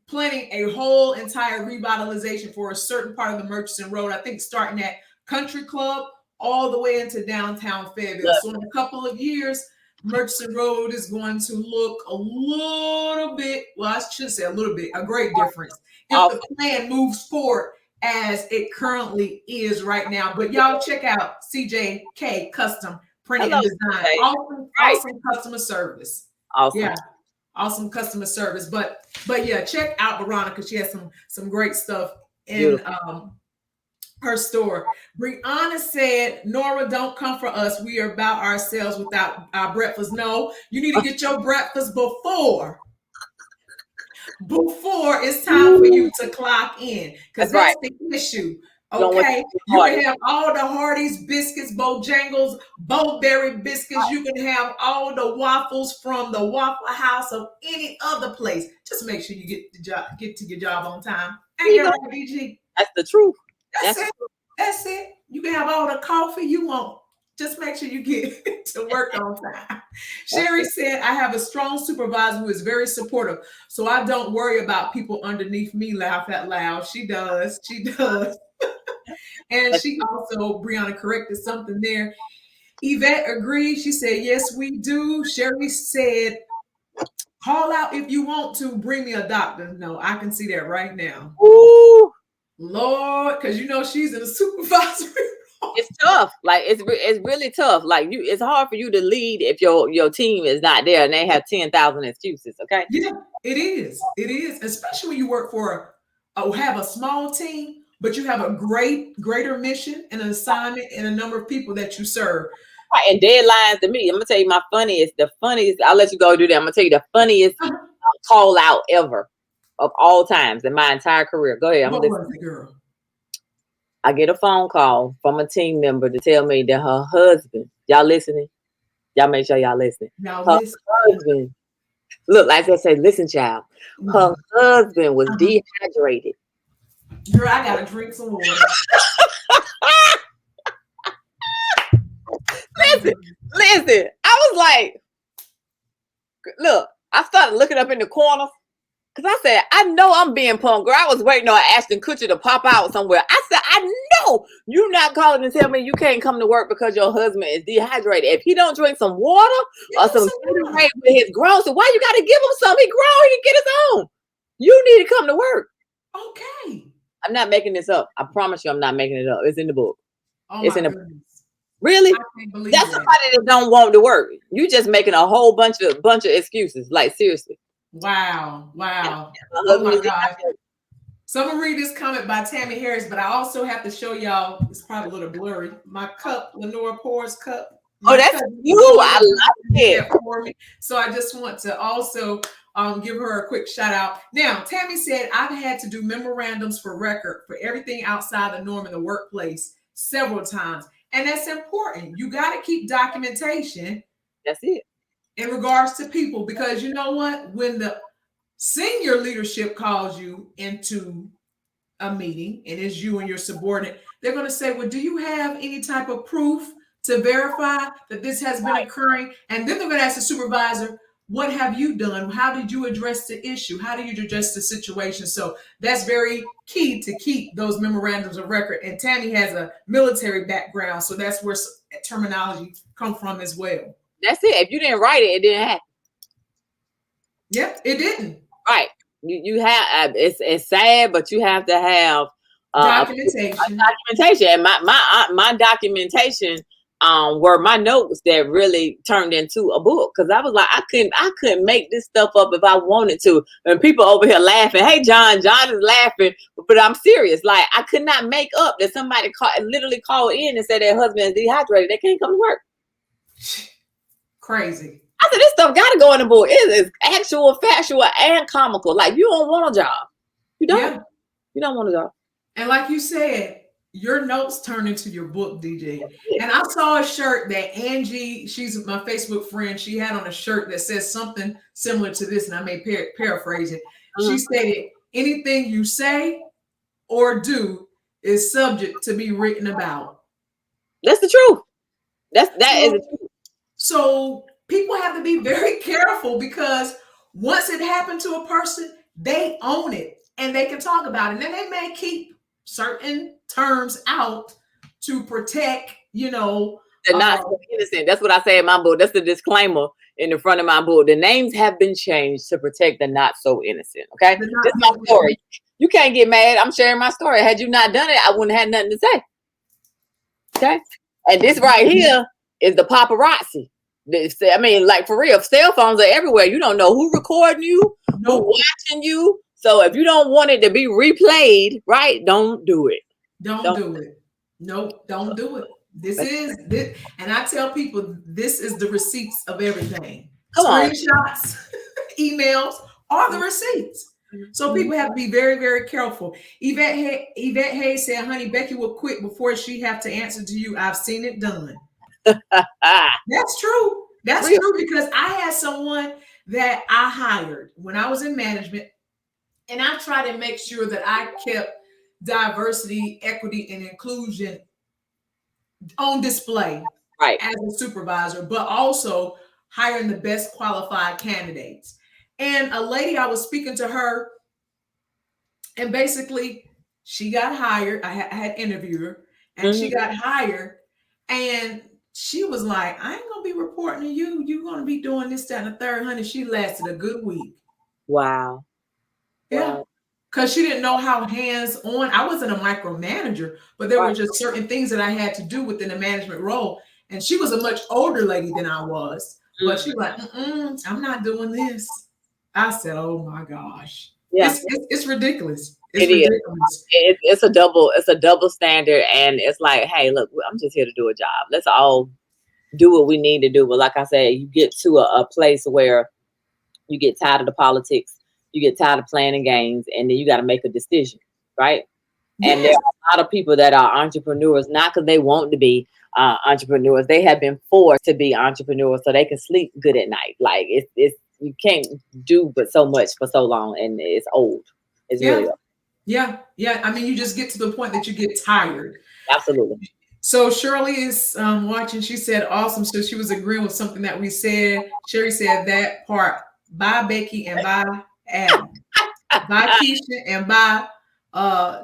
planning a whole entire revitalization for a certain part of the Murchison Road. I think starting at Country Club all the way into downtown Fayetteville. So in a couple of years, Murchison Road is going to look a little bit, well, I should say a little bit, a great difference if the plan moves forward as it currently is right now. But y'all check out CJK Custom Printing and Design. Awesome customer service. Awesome. Yeah. Awesome customer service. But yeah, check out Veronica. She has some great stuff in her store. Brianna said, Nora, don't come for us. We are about ourselves without our breakfast. No, you need to get your breakfast before it's time for you to clock in. Because that's the issue. Okay, you can have all the Hardee's biscuits, Bojangles, Bowberry biscuits. You can have all the waffles from the Waffle House of any other place. Just make sure you get to your job on time. Ain't that right, DG? That's the truth. That's it. That's it. You can have all the coffee you want. Just make sure you get to work on time. Sherry said, I have a strong supervisor who is very supportive, so I don't worry about people underneath me laugh out loud. She does. She does. And she also, Brianna corrected something there. Yvette agreed. She said, yes, we do. Sherry said, call out if you want to. Bring me a doctor. No, I can see that right now. Ooh. Lord, because you know she's in a supervisory role. It's tough. Like it's really tough. Like it's hard for you to lead if your team is not there and they have 10,000 excuses. Okay. Yeah, it is. It is, especially when you work for have a small team, but you have a greater mission and an assignment and a number of people that you serve. Right, and deadlines to me. I'm gonna tell you the funniest. I'll let you go do that. I'm gonna tell you the funniest call out ever of all times in my entire career. Go ahead. What was it, girl? I get a phone call from a team member to tell me that her husband, y'all listening? Y'all make sure y'all listening. Her husband, look, like I say, listen, child. Her husband was dehydrated. Girl, I gotta drink some water. Listen. I was like, look, I started looking up in the corner because I said, I know I'm being punked, girl. I was waiting on Ashton Kutcher to pop out somewhere. I said, I know you're not calling to tell me you can't come to work because your husband is dehydrated. If he don't drink some water or some Gatorade with his groceries, why you got to give him some? He grown, he can get his own. You need to come to work. Okay. I'm not making this up. I promise you I'm not making it up. It's in the book. Oh, it's in the book. Really? That's somebody that don't want to work. You just making a whole bunch of excuses. Like seriously. Wow. Oh my God. So I'm gonna read this comment by Tammy Harris, but I also have to show y'all. It's probably a little blurry. My cup, Lenora Pours cup. That's you. I love it. For me. So I just want to also give her a quick shout out. Now, Tammy said, I've had to do memorandums for record for everything outside the norm in the workplace several times. And that's important. You got to keep documentation. That's it. In regards to people, because you know what? When the senior leadership calls you into a meeting and it's you and your subordinate, they're going to say, well, do you have any type of proof to verify that this has been occurring? And then they're going to ask the supervisor, what have you done? How did you address the issue? How do you address the situation? So that's very key to keep those memorandums of record. And Tammy has a military background, so that's where terminology come from as well. That's it. If you didn't write it, it didn't happen. Yep, it didn't. Right. You have it's sad, but you have to have documentation. And my documentation were my notes that really turned into a book, because I was like, I couldn't make this stuff up if I wanted to. And people over here laughing, hey John is laughing, but I'm serious. Like, I could not make up that somebody literally called in and said their husband is dehydrated, they can't come to work. Crazy. I said, this stuff got to go in the book. It is actual, factual, and comical. Like, you don't want a job. You don't. Yeah. You don't want a job. And like you said, your notes turn into your book, DJ. And I saw a shirt that Angie, she's my Facebook friend, she had on a shirt that says something similar to this, and I may paraphrase it. She stated, anything you say or do is subject to be written about. That's the truth. That is the truth. So people have to be very careful, because once it happened to a person, they own it and they can talk about it. And then they may keep certain terms out to protect, you know. They're not so innocent. That's what I say in my book. That's the disclaimer in the front of my book. The names have been changed to protect the not so innocent. Okay. This is my story. You can't get mad. I'm sharing my story. Had you not done it, I wouldn't have nothing to say. Okay. And this right here is the paparazzi. I mean, like, for real, cell phones are everywhere. You don't know who recording you, who watching you. So if you don't want it to be replayed, right, don't do it. Don't do it. Nope, don't do it. This is this, and I tell people, this is the receipts of everything. Screenshots, emails, are the receipts. So people have to be very, very careful. Yvette Hayes said, honey, Becky will quit before she have to answer to you. I've seen it done. That's true. That's true, because I had someone that I hired when I was in management, and I tried to make sure that I kept diversity, equity, and inclusion on display as a supervisor, but also hiring the best qualified candidates. And a lady, I was speaking to her, and basically she got hired. I had interviewed her, and she got hired, and she was like, I ain't gonna be reporting to you. You're gonna be doing this, that, and the third, honey. She lasted a good week. Wow. Yeah. Because she didn't know how hands-on. I wasn't a micromanager, but there were just certain things that I had to do within the management role. And she was a much older lady than I was. But she was like, I'm not doing this. I said, oh my gosh. Yeah. It's ridiculous. It's ridiculous. It's a double standard. And it's like, hey, look, I'm just here to do a job. Let's all do what we need to do. But like I said, you get to a place where you get tired of the politics. You get tired of playing the games, and then you got to make a decision, right? Yes. And there are a lot of people that are entrepreneurs, not because they want to be entrepreneurs. They have been forced to be entrepreneurs so they can sleep good at night. Like it's you can't do but so much for so long, and it's old. It's really old. Yeah. I mean, you just get to the point that you get tired. Absolutely. So Shirley is watching. She said, awesome. So she was agreeing with something that we said. Sherry said that part. Bye, Becky, and bye, Adam. Bye, Keisha, and bye,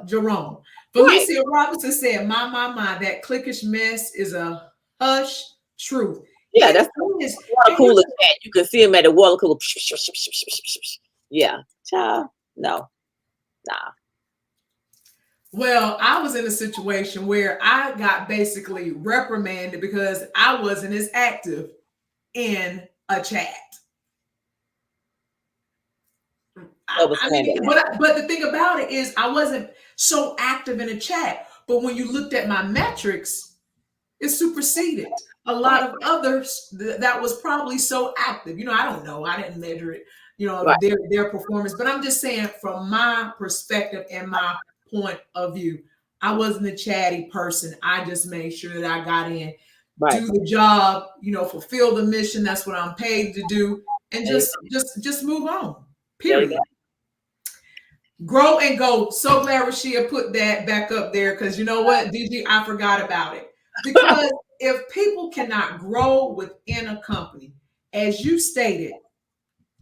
Jerome. Felicia Robinson said, my, that cliquish mess is a hush truth. Yeah, that's water cooler chat. You can see him at the water cooler. Yeah, child, no, nah. Well, I was in a situation where I got basically reprimanded because I wasn't as active in a chat. I mean, but the thing about it is I wasn't so active in a chat. But when you looked at my metrics, it superseded a lot of others that was probably so active. You know, I don't know. I didn't measure it, you know, their performance. But I'm just saying from my perspective and my point of view, I wasn't a chatty person. I just made sure that I got in, do the job, you know, fulfill the mission. That's what I'm paid to do. And just move on. Period. Grow and go. So glad Rashia put that back up there, because you know what, DG, I forgot about it. Because if people cannot grow within a company, as you stated,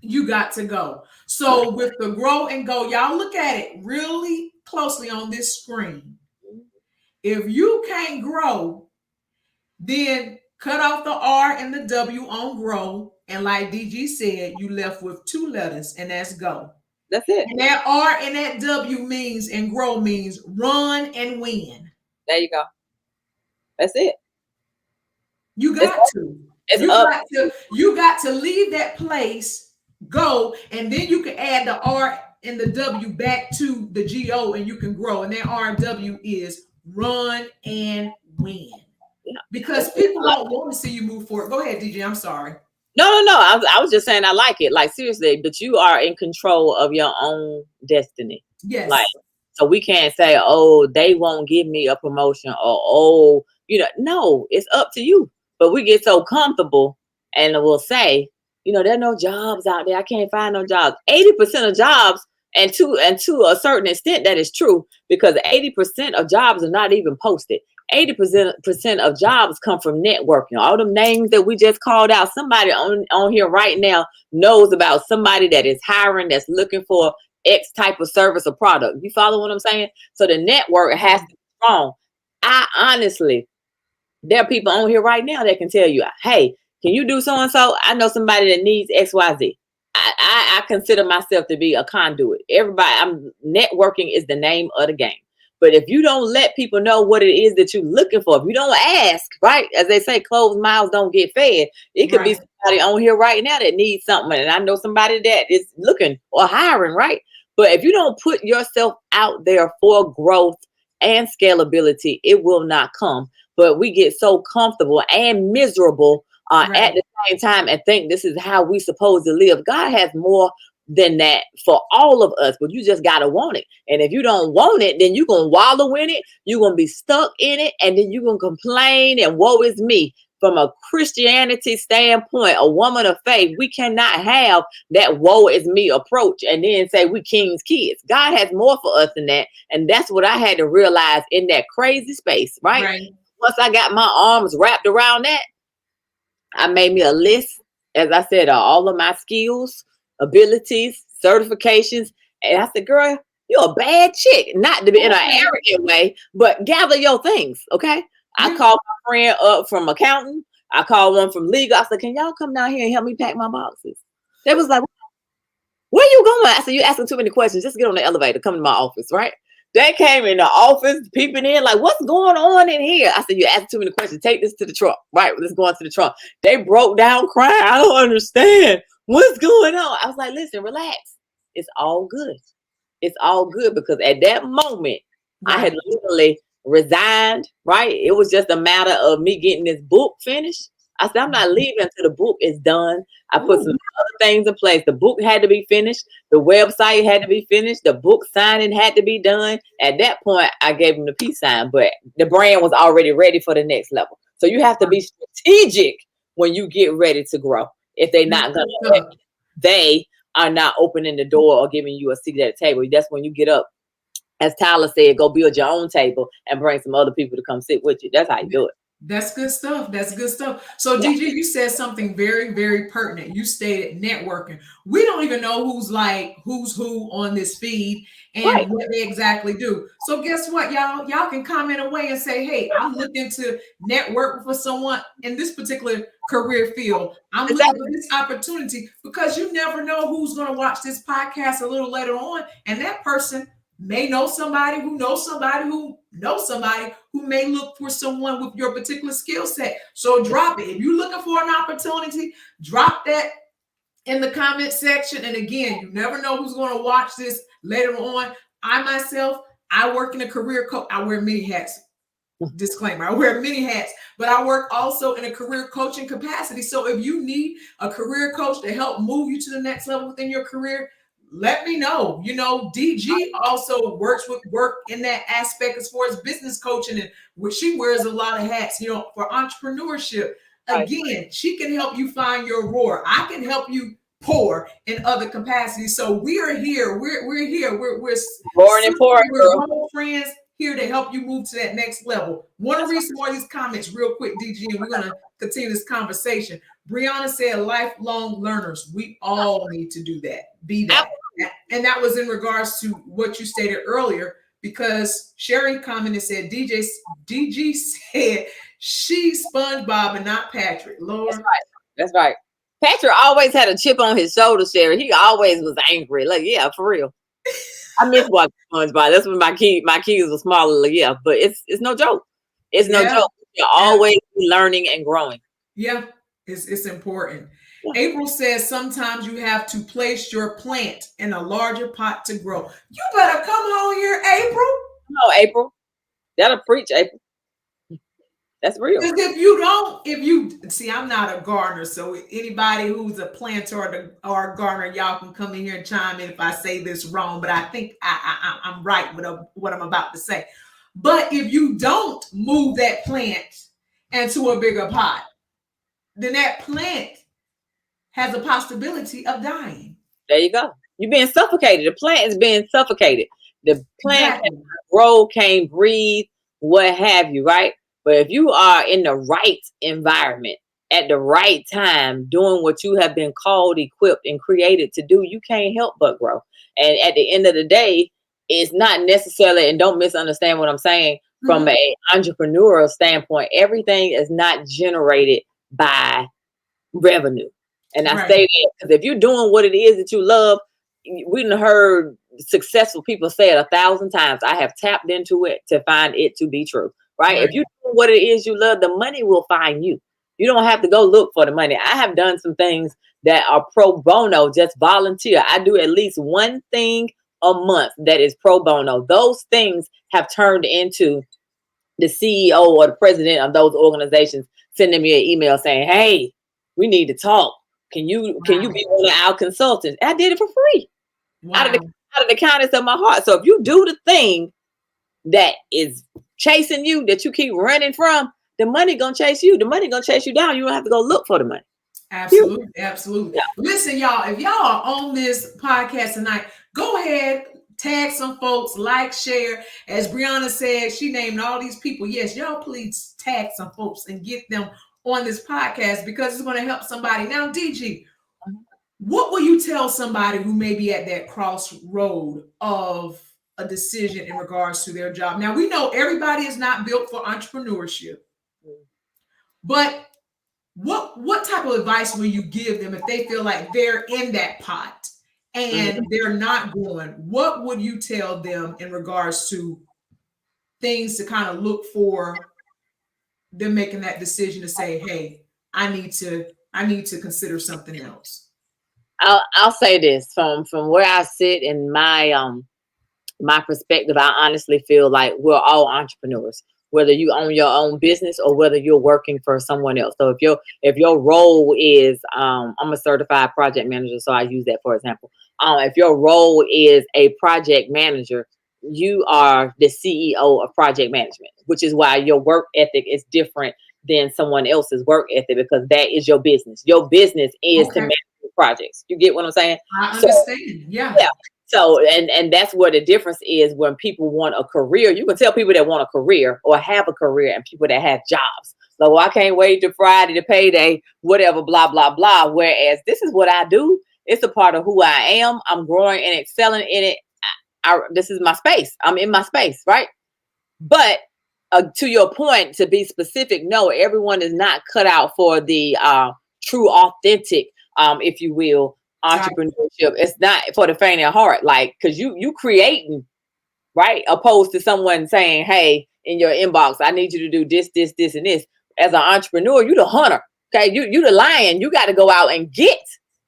you got to go. So with the grow and go, y'all look at it really closely on this screen. If you can't grow, then cut off the R and the W on grow. And like DG said, you left with 2 letters, and that's go. That's it. And that R and that W means, and grow means run and win. There you go. That's it. You got to. You got to leave that place, go, and then you can add the R and the W back to the GO, and you can grow. And that R and W is run and win. Yeah. Because people don't want to see you move forward. Go ahead, DJ. I'm sorry. No. I was just saying I like it. Like, seriously, but you are in control of your own destiny. Yes. Like, so we can't say, oh, they won't give me a promotion, or, oh, you know, no, it's up to you. But we get so comfortable and we'll say, you know, there are no jobs out there. I can't find no jobs. 80% of jobs, and to a certain extent, that is true, because 80% of jobs are not even posted. 80% of jobs come from networking. All them names that we just called out, somebody on here right now knows about somebody that is hiring, that's looking for X type of service or product. You follow what I'm saying? So the network has to be strong. I honestly, there are people on here right now that can tell you, hey, can you do so-and-so? I know somebody that needs XYZ. I consider myself to be a conduit. Networking is the name of the game. But if you don't let people know what it is that you're looking for, if you don't ask, right? As they say, closed mouths don't get fed. It could be somebody on here right now that needs something. And I know somebody that is looking or hiring, right? But if you don't put yourself out there for growth and scalability, it will not come. But we get so comfortable and miserable at the same time and think this is how we supposed to live. God has more than that for all of us, but you just gotta want it. And if you don't want it, then you're gonna wallow in it, you're gonna be stuck in it, and then you're gonna complain and woe is me. From a Christianity standpoint, a woman of faith, we cannot have that woe is me approach and then say we king's kids. God has more for us than that. And that's what I had to realize in that crazy space, right? Once I got my arms wrapped around that, I made me a list, as I said, of all of my skills, abilities, certifications. And I said, girl, you're a bad chick. Not to be in an arrogant way, but gather your things, okay? I called my friend up from accounting. I called one from legal. I said, can y'all come down here and help me pack my boxes? They was like, where you going? I said, you asking too many questions. Just get on the elevator, come to my office, right? They came in the office, peeping in, like, what's going on in here? I said, you asked too many questions. Take this to the trunk, right? Let's go into the trunk. They broke down crying. I don't understand. What's going on? I was like, listen, relax. It's all good. It's all good, because at that moment, I had literally resigned, right? It was just a matter of me getting this book finished. I said, I'm not leaving until the book is done. I put some other things in place. The book had to be finished. The website had to be finished. The book signing had to be done. At that point, I gave them the peace sign, but the brand was already ready for the next level. So you have to be strategic when you get ready to grow. If they're not gonna, they are not opening the door or giving you a seat at the table. That's when you get up. As Tyler said, go build your own table and bring some other people to come sit with you. That's how you do it. That's good stuff. That's good stuff. So DG, you said something very, very pertinent. You stated networking. We don't even know who's who on this feed and what they exactly do. So guess what, y'all? Y'all can comment away and say, hey, I'm looking to network for someone in this particular career field. I'm looking for this opportunity, because you never know who's going to watch this podcast a little later on. And that person may know somebody who knows somebody who knows somebody who may look for someone with your particular skill set. So drop it. If you're looking for an opportunity, drop that in the comment section. And again, you never know who's going to watch this later on. I myself, I work in a career coach. I wear many hats. Disclaimer, I wear many hats, but I work also in a career coaching capacity. So if you need a career coach to help move you to the next level within your career, let me know. You know, DG also works in that aspect as far as business coaching, and where she wears a lot of hats, you know, for entrepreneurship. Again, she can help you find your roar. I can help you pour in other capacities. So we are here. We're here. We're whole friends here to help you move to that next level. Want to read some more of these comments real quick, DG, and we're going to continue this conversation. Brianna said, lifelong learners. We all need to do that. Be that. And that was in regards to what you stated earlier, because Sherry commented, said, DG said she's SpongeBob and not Patrick. Lord. That's right. Patrick always had a chip on his shoulder, Sherry. He always was angry. Like, yeah, for real. I miss watching SpongeBob. That's when my kids were smaller. Like, yeah, but it's no joke. It's no joke. You're always learning and growing. Yeah, it's important. April says sometimes you have to place your plant in a larger pot to grow. You better come on here, April. No, April. That'll preach, April. That's real. Because if you see, I'm not a gardener, so anybody who's a planter or a gardener, y'all can come in here and chime in if I say this wrong, but I think I'm right with what I'm about to say. But if you don't move that plant into a bigger pot, then that plant has a possibility of dying. There you go. You're being suffocated. The plant is being suffocated. The plant can't grow, can't breathe, what have you, right? But if you are in the right environment at the right time, doing what you have been called, equipped, and created to do, you can't help but grow. And at the end of the day, it's not necessarily, and don't misunderstand what I'm saying, from an entrepreneurial standpoint, everything is not generated by revenue. And I say that because if you're doing what it is that you love, we done heard successful people say it 1,000 times. I have tapped into it to find it to be true, right? If you do what it is you love, the money will find you. You don't have to go look for the money. I have done some things that are pro bono, just volunteer. I do at least one thing a month that is pro bono. Those things have turned into the CEO or the president of those organizations sending me an email saying, hey, we need to talk. Can you Wow. be one of our consultants? I did it for free out Wow. of the kindness of my heart. So if you do the thing that is chasing you, that you keep running from, the money gonna chase you. The money gonna chase you down. You don't have to go look for the money. Absolutely, absolutely. Listen, y'all, if y'all are on this podcast tonight, go ahead, tag some folks, like, share. As Brianna said, she named all these people. Yes, y'all please tag some folks and get them on this podcast because it's going to help somebody. Now, DG, what will you tell somebody who may be at that crossroad of a decision in regards to their job? Now, we know everybody is not built for entrepreneurship, but what type of advice will you give them if they feel like they're in that pot and they're not going? What would you tell them in regards to things to kind of look for them making that decision to say, hey, I need to consider something else? I'll say this from where I sit in my perspective. I honestly feel like we're all entrepreneurs, whether you own your own business or whether you're working for someone else. So if your role is I'm a certified project manager, so I use that for example. If your role is a project manager, you are the CEO of project management, which is why your work ethic is different than someone else's work ethic, because that is your business. Your business is to manage projects. You get what I'm saying? I understand. Yeah. So, and that's where the difference is. When people want a career, you can tell people that want a career or have a career, and people that have jobs. So, well, I can't wait to Friday to payday, whatever, blah, blah, blah. Whereas this is what I do. It's a part of who I am. I'm growing and excelling in it. This is my space. I'm in my space, right? But to your point, to be specific, no, everyone is not cut out for the true, authentic, if you will, entrepreneurship. It's not for the faint of heart, like, because you creating, right, opposed to someone saying, hey, in your inbox, I need you to do this, this, this, and this. As an entrepreneur, you the hunter. Okay, you the lion. You got to go out and get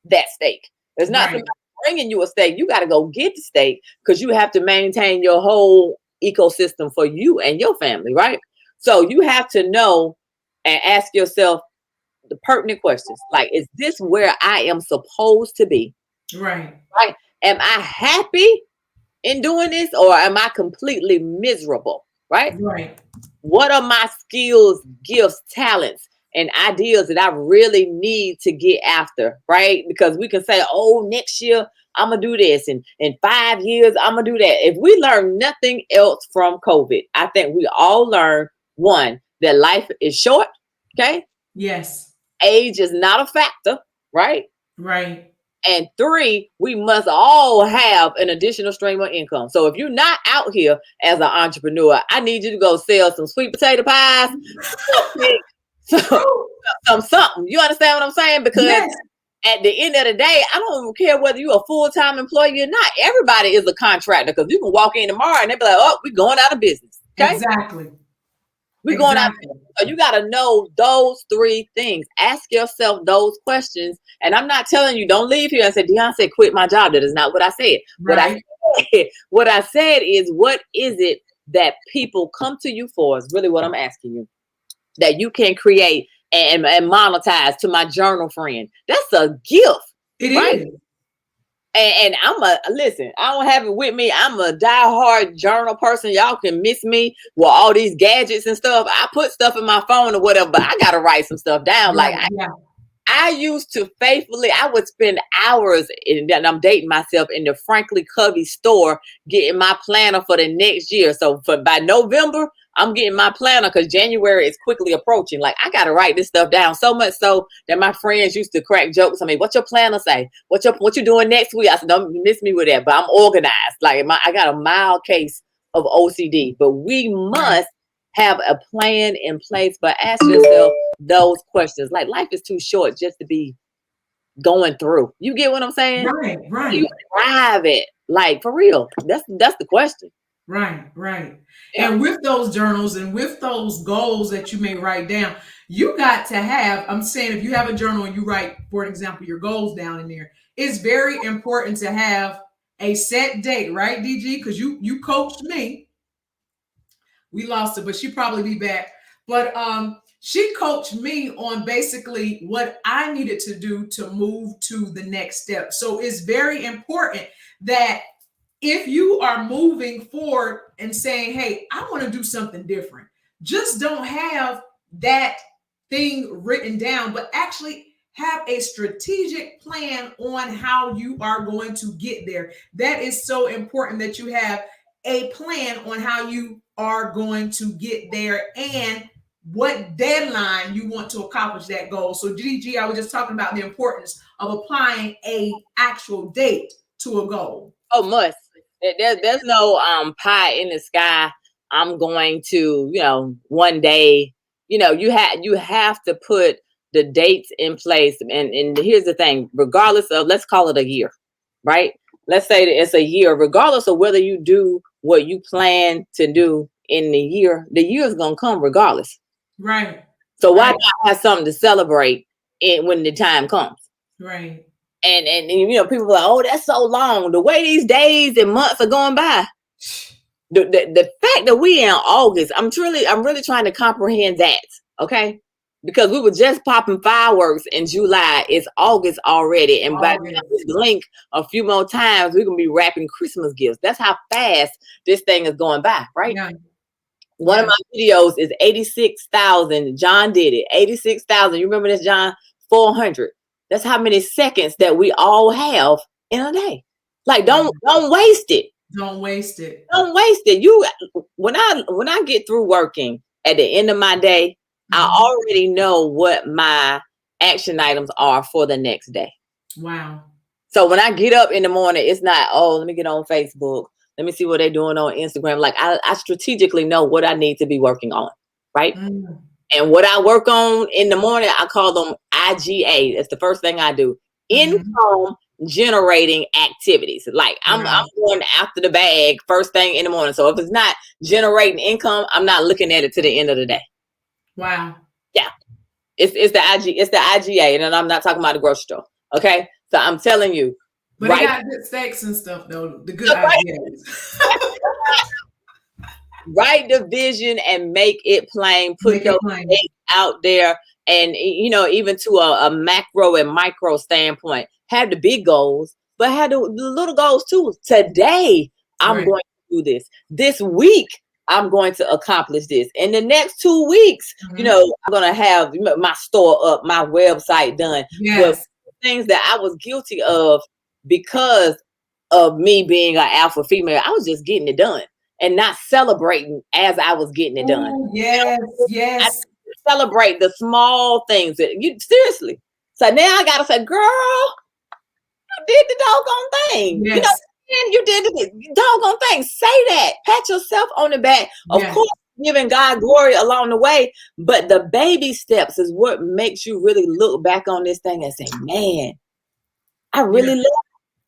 that steak. It's not somebody bringing you a steak. You got to go get the steak, because you have to maintain your whole ecosystem for you and your family, right? So you have to know and ask yourself the pertinent questions, like, is this where I am supposed to be? Right. Am I happy in doing this, or am I completely miserable? Right. What are my skills, gifts, talents, and ideas that I really need to get after? Right. Because we can say, oh, next year I'm gonna do this, and in 5 years I'm gonna do that. If we learn nothing else from COVID, I think we all learn, one, that life is short. Okay. Yes. Age is not a factor, right? Right. And 3, we must all have an additional stream of income. So if you're not out here as an entrepreneur, I need you to go sell some sweet potato pies, something. You understand what I'm saying? Because at the end of the day, I don't care whether you're a full-time employee or not. Everybody is a contractor, because you can walk in tomorrow and they'll be like, oh, we're going out of business. Okay? Exactly. We're going out. So you got to know those 3 things. Ask yourself those questions. And I'm not telling you, don't leave here and say, Deonce, quit my job. That is not what I said. Right. What I said is, what is it that people come to you for is really what I'm asking you, that you can create and monetize. To my journal friend, that's a gift. It is. And listen, I don't have it with me. I'm a diehard journal person. Y'all can miss me with all these gadgets and stuff. I put stuff in my phone or whatever, but I got to write some stuff down. I used to faithfully, I would spend hours, and I'm dating myself, in the Frankly Covey store getting my planner for the next year. So by November, I'm getting my planner, because January is quickly approaching. Like, I got to write this stuff down, so much so that my friends used to crack jokes on me. What's your planner say? What you doing next week? I said, don't miss me with that. But I'm organized. Like, I got a mild case of OCD. But we must have a plan in place. But ask yourself those questions. Like, life is too short just to be going through. You get what I'm saying? Right. You drive it. Like, for real. That's the question. Right. Yeah. And with those journals and with those goals that you may write down, you got to have, I'm saying, if you have a journal and you write, for example, your goals down in there, it's very important to have a set date, right, DG? Because you coached me. We lost her, but she'll probably be back. But she coached me on basically what I needed to do to move to the next step. So it's very important that if you are moving forward and saying, hey, I want to do something different, just don't have that thing written down, but actually have a strategic plan on how you are going to get there. That is so important that you have a plan on how you are going to get there and what deadline you want to accomplish that goal. So DG, I was just talking about the importance of applying a actual date to a goal. Oh, must. There's no pie in the sky. I'm going to, one day, you have to put the dates in place. And here's the thing, regardless of, let's call it a year, right? Let's say that it's a year, regardless of whether you do what you plan to do in the year is going to come regardless. Right. So why not have something to celebrate when the time comes? Right. And people are like, oh, that's so long. The way these days and months are going by. The fact that we in August, I'm really trying to comprehend that. Okay. Because we were just popping fireworks in July. It's August already. And by the time we blink a few more times, we're going to be wrapping Christmas gifts. That's how fast this thing is going by, right? Yeah. One of my videos is 86,000. John did it. 86,000. You remember this, John? 400. That's how many seconds that we all have in a day. Like, don't waste it. Don't waste it. Don't waste it. When I get through working at the end of my day, I already know what my action items are for the next day. Wow. So when I get up in the morning, it's not, oh, let me get on Facebook. Let me see what they're doing on Instagram. Like I strategically know what I need to be working on, right? Mm. And what I work on in the morning, I call them IGA. That's the first thing I do. Income generating activities. Like I'm going after the bag first thing in the morning. So if it's not generating income, I'm not looking at it to the end of the day. Wow. Yeah. It's the IGA. And I'm not talking about the grocery store. Okay. So I'm telling you. But they got good steaks and stuff though. The good IGAs. Write the vision and make it plain. Put your date out there. And, even to a macro and micro standpoint, have the big goals, but have the little goals too. Today, I'm going to do this. This week, I'm going to accomplish this. In the next 2 weeks, I'm going to have my store up, my website done. Yes. But things that I was guilty of because of me being an alpha female, I was just getting it done and not celebrating as I was getting it done. Ooh, yes. I celebrate the small things that seriously. So now I gotta say, girl, you did the doggone thing. Yes. You did the doggone thing. Say that. Pat yourself on the back. Of course, giving God glory along the way, but the baby steps is what makes you really look back on this thing and say, man, I really love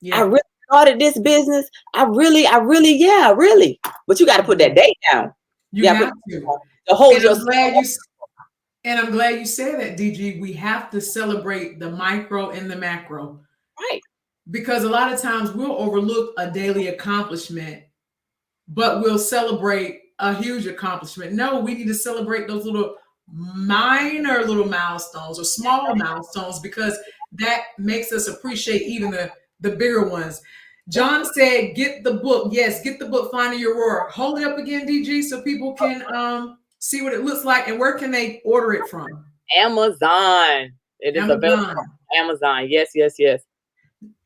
it. I really started this business. I really. But you got to put that date down. You have to. And I'm glad you said that, DG. We have to celebrate the micro and the macro. Right. Because a lot of times we'll overlook a daily accomplishment, but we'll celebrate a huge accomplishment. No, we need to celebrate those little minor little milestones or small milestones because that makes us appreciate even the bigger ones. John said, get the book. Yes, get the book, Finding Your Roar. Hold it up again, DG, so people can see what it looks like. And where can they order it from? Amazon. It is available on Amazon. Yes.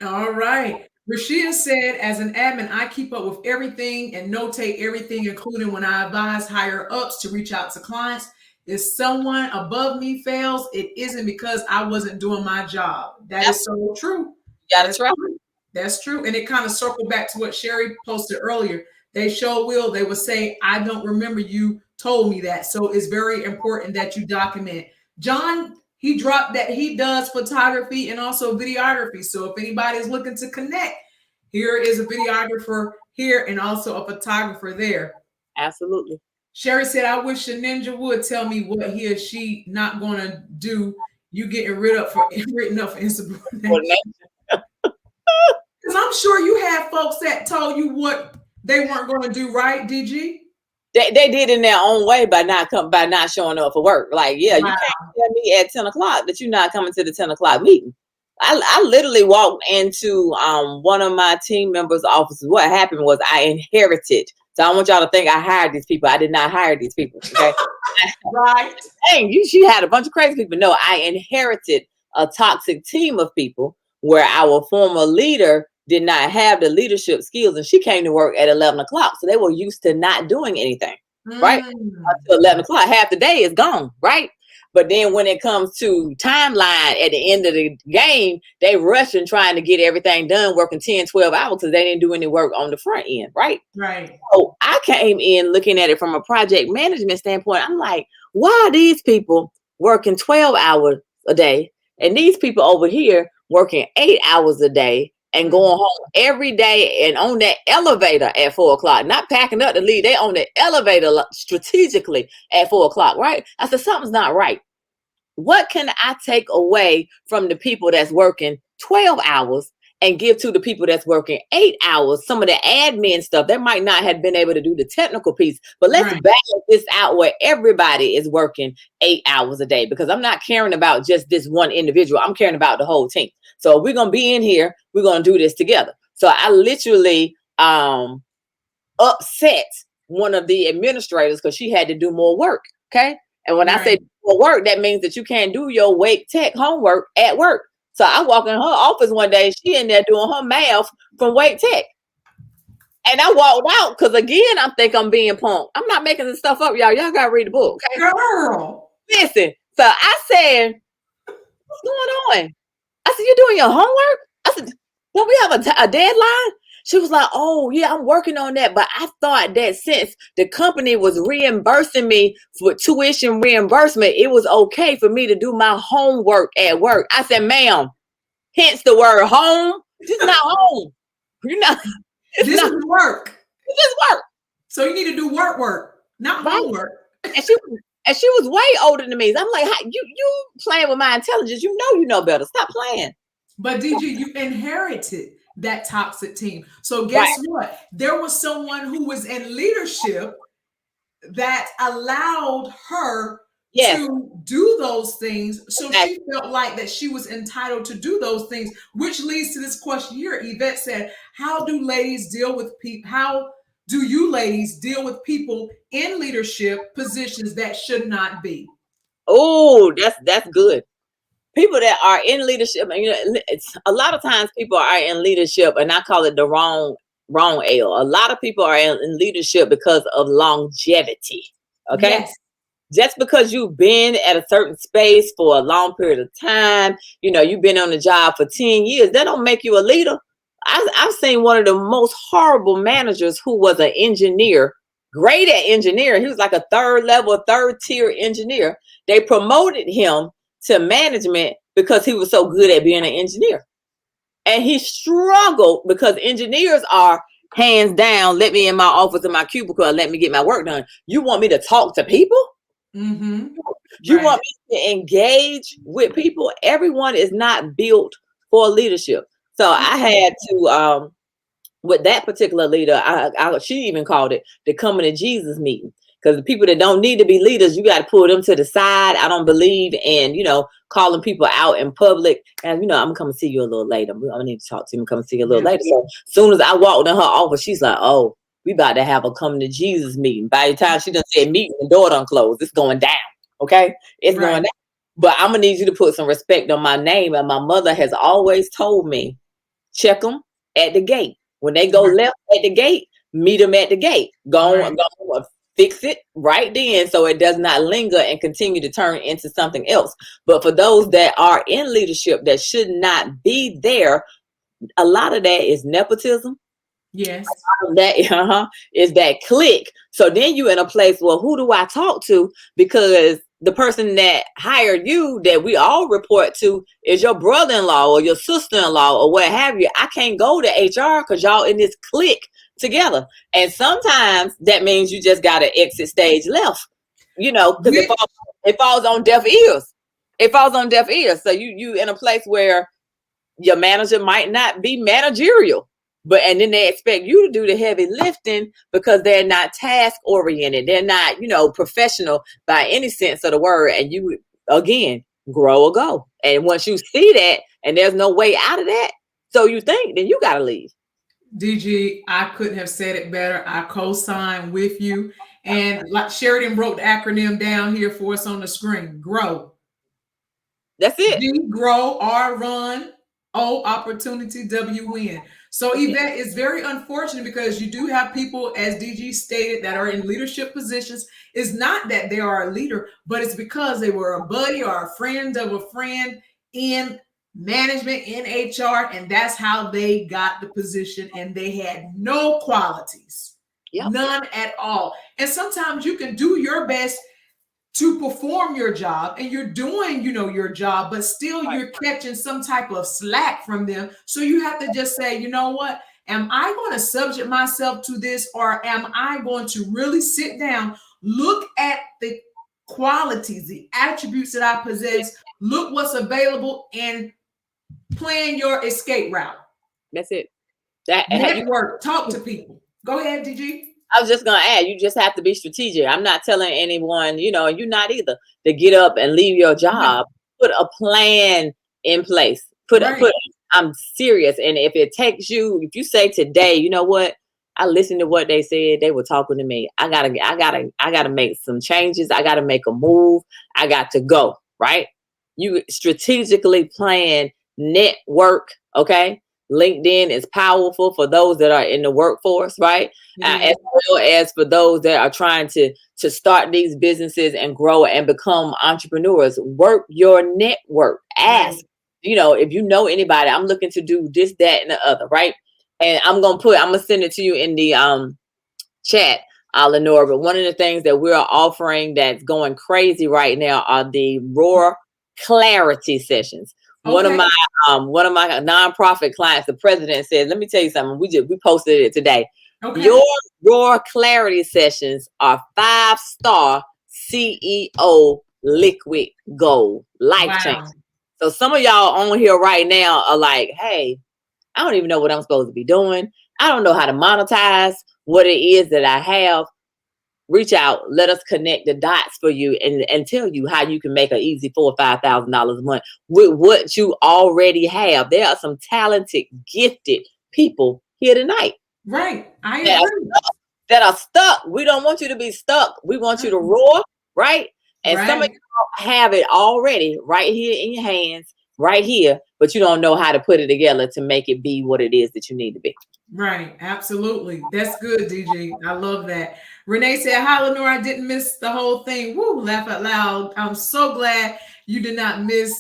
All right. Rashida said, as an admin, I keep up with everything and notate everything, including when I advise higher ups to reach out to clients. If someone above me fails, it isn't because I wasn't doing my job. That is so true. Yeah, that's right. That's true. And it kind of circled back to what Sherry posted earlier. They they would say, I don't remember you told me that. So it's very important that you document. John, he dropped that he does photography and also videography. So if anybody is looking to connect, here is a videographer here and also a photographer there. Absolutely. Sherry said, I wish a ninja would tell me what he or she not going to do. You getting written up for insubordination. Because I'm sure you had folks that told you what they weren't going to do, right, DG? They did in their own way by not showing up for work. Like, yeah, you Wow. can't tell me at 10 o'clock that you're not coming to the 10 o'clock meeting. I literally walked into one of my team members' offices. What happened was I inherited. So I want y'all to think I hired these people. I did not hire these people. Okay. Right. Dang, she had a bunch of crazy people. No, I inherited a toxic team of people where our former leader did not have the leadership skills, and she came to work at 11 o'clock. So they were used to not doing anything, right? Until 11 o'clock, half the day is gone, right? But then when it comes to timeline at the end of the game, they rushing trying to get everything done, working 10, 12 hours because they didn't do any work on the front end, right? Right. So I came in looking at it from a project management standpoint. I'm like, why are these people working 12 hours a day and these people over here working 8 hours a day and going home every day and on that elevator at 4 o'clock, not packing up to leave. They on the elevator strategically at 4 o'clock, right? I said, something's not right. What can I take away from the people that's working 12 hours and give to the people that's working 8 hours, some of the admin stuff? They might not have been able to do the technical piece, but let's balance this out where everybody is working 8 hours a day, because I'm not caring about just this one individual. I'm caring about the whole team. So we're going to be in here. We're going to do this together. So I literally upset one of the administrators because she had to do more work. Okay. And when I say more work, that means that you can't do your Wake Tech homework at work. So I walk in her office one day, she in there doing her math from Wake Tech. And I walked out because, again, I think I'm being punked. I'm not making this stuff up, y'all. Y'all got to read the book. Okay? Girl. Listen. So I said, what's going on? I said, you doing your homework? I said, don't we have a deadline? She was like, oh, yeah, I'm working on that. But I thought that since the company was reimbursing me for tuition reimbursement, it was okay for me to do my homework at work. I said, ma'am, hence the word home. This is not home. You're not. This is work. This is work. So you need to do work, not homework. And she was way older than me. So I'm like, you playing with my intelligence. You know better. Stop playing. But DG, you inherited that toxic team. So guess what? There was someone who was in leadership that allowed her to do those things. So she felt like that she was entitled to do those things, which leads to this question here. Yvette said, how do ladies deal with people? How do you ladies deal with people in leadership positions that should not be? Oh, that's good. People that are in leadership, it's a lot of times people are in leadership, and I call it the wrong L. A lot of people are in leadership because of longevity. Okay. Yes. Just because you've been at a certain space for a long period of time, you've been on the job for 10 years, that don't make you a leader. I've seen one of the most horrible managers who was an engineer, great at engineering. He was like a third tier engineer. They promoted him to management because he was so good at being an engineer. And he struggled because engineers are hands down, let me in my office in my cubicle and let me get my work done. You want me to talk to people? Mm-hmm. You want me to engage with people? Everyone is not built for leadership. So I had to, with that particular leader, she even called it the coming to Jesus meeting. Because the people that don't need to be leaders, you got to pull them to the side. I don't believe in, calling people out in public. And, I'm going to come see you a little later. I need to talk to you and come see you a little later. So as soon as I walked in her office, she's like, oh, we about to have a coming to Jesus meeting. By the time she done said meeting, the door done closed. It's going down. Okay? It's going down. But I'm going to need you to put some respect on my name. And my mother has always told me, check them at the gate. When they go left at the gate, meet them at the gate. Go fix it right then so it does not linger and continue to turn into something else. But for those that are in leadership that should not be there, a lot of that is nepotism. Yes. That is that clique. So then you're in a place, well, who do I talk to? Because the person that hired you that we all report to is your brother-in-law or your sister-in-law or what have you. I can't go to HR because y'all in this clique together. And sometimes that means you just got to exit stage left, because it falls on deaf ears. It falls on deaf ears. So you in a place where your manager might not be managerial. And then they expect you to do the heavy lifting because they're not task oriented. They're not, professional by any sense of the word. And you, again, grow or go. And once you see that and there's no way out of that, so you think, then you got to leave. DG, I couldn't have said it better. I co-sign with you. And like Sheridan wrote the acronym down here for us on the screen. GROW. That's it. G, grow, R, run, O, opportunity, W, win. So Yvette, it's very unfortunate because you do have people, as DG stated, that are in leadership positions. It's not that they are a leader, but it's because they were a buddy or a friend of a friend in management, in HR, and that's how they got the position, and they had no qualities, none at all. And sometimes you can do your best to perform your job, and you're doing, your job, but still you're catching some type of slack from them. So you have to just say, you know what? Am I going to subject myself to this, or am I going to really sit down, look at the qualities, the attributes that I possess, look what's available, and plan your escape route? That's it. Network, talk to people. Go ahead, DG. I was just going to add, you just have to be strategic. I'm not telling anyone, and you're not either, to get up and leave your job. Put a plan in place. I'm serious. And if it takes you, if you say today, you know what? I listened to what they said. They were talking to me. I gotta make some changes. I gotta make a move. I got to go, right? You strategically plan, network, okay? LinkedIn is powerful for those that are in the workforce, right? As well as for those that are trying to start these businesses and grow and become entrepreneurs. Work your network. Ask, if you know anybody, I'm looking to do this, that, and the other, right? And I'm gonna send it to you in the chat, Lenore. But one of the things that we're offering that's going crazy right now are the Roar Clarity sessions. Okay. One of my nonprofit clients, the president said, let me tell you something. We posted it today. Okay. Your Roar Clarity sessions are 5-star CEO liquid gold, life change. So some of y'all on here right now are like, hey, I don't even know what I'm supposed to be doing. I don't know how to monetize what it is that I have. Reach out. Let us connect the dots for you and tell you how you can make an easy $4,000 or $5,000 a month with what you already have. There are some talented, gifted people here tonight. Right. I agree. That are stuck. We don't want you to be stuck. We want you to roar, right? And some of you have it already right here in your hands, right here, but you don't know how to put it together to make it be what it is that you need to be. Right. Absolutely. That's good, DG. I love that. Renee said, hi, Lenore. I didn't miss the whole thing. Woo, laugh out loud. I'm so glad you did not miss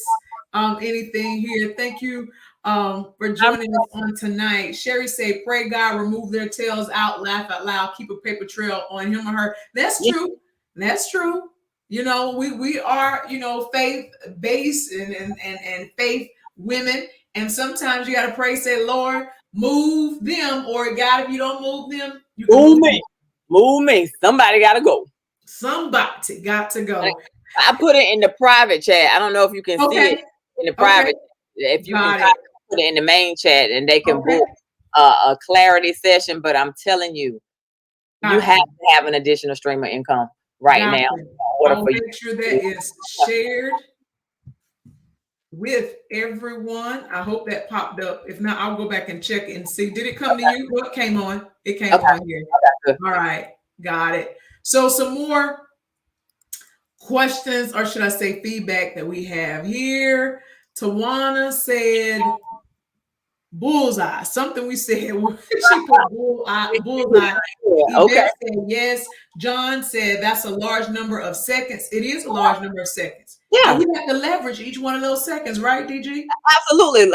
anything here. Thank you for joining us on tonight. Sherry said, pray God remove their tails out, laugh out loud, keep a paper trail on him or her. That's true. That's true. We are, faith-based and faith women. And sometimes you got to pray, say, Lord, move them, or God, if you don't move them, you can move me. Move me. Somebody got to go. Somebody got to go. I put it in the private chat. I don't know if you can see it in the private. If you can put it in the main chat, and they can book a clarity session. But I'm telling you, you have to have an additional stream of income now. I'll make sure that is shared with everyone. I hope that popped up. If not, I'll go back and check and see. Did it come to you? What came on? It came on here. All right. Got it. So some more questions, or should I say feedback that we have here. Tawana said bullseye. Something we said. She put bullseye. Okay. Said yes. John said that's a large number of seconds. It is a large number of seconds. Yeah. And we have to leverage each one of those seconds, right, DG? Absolutely.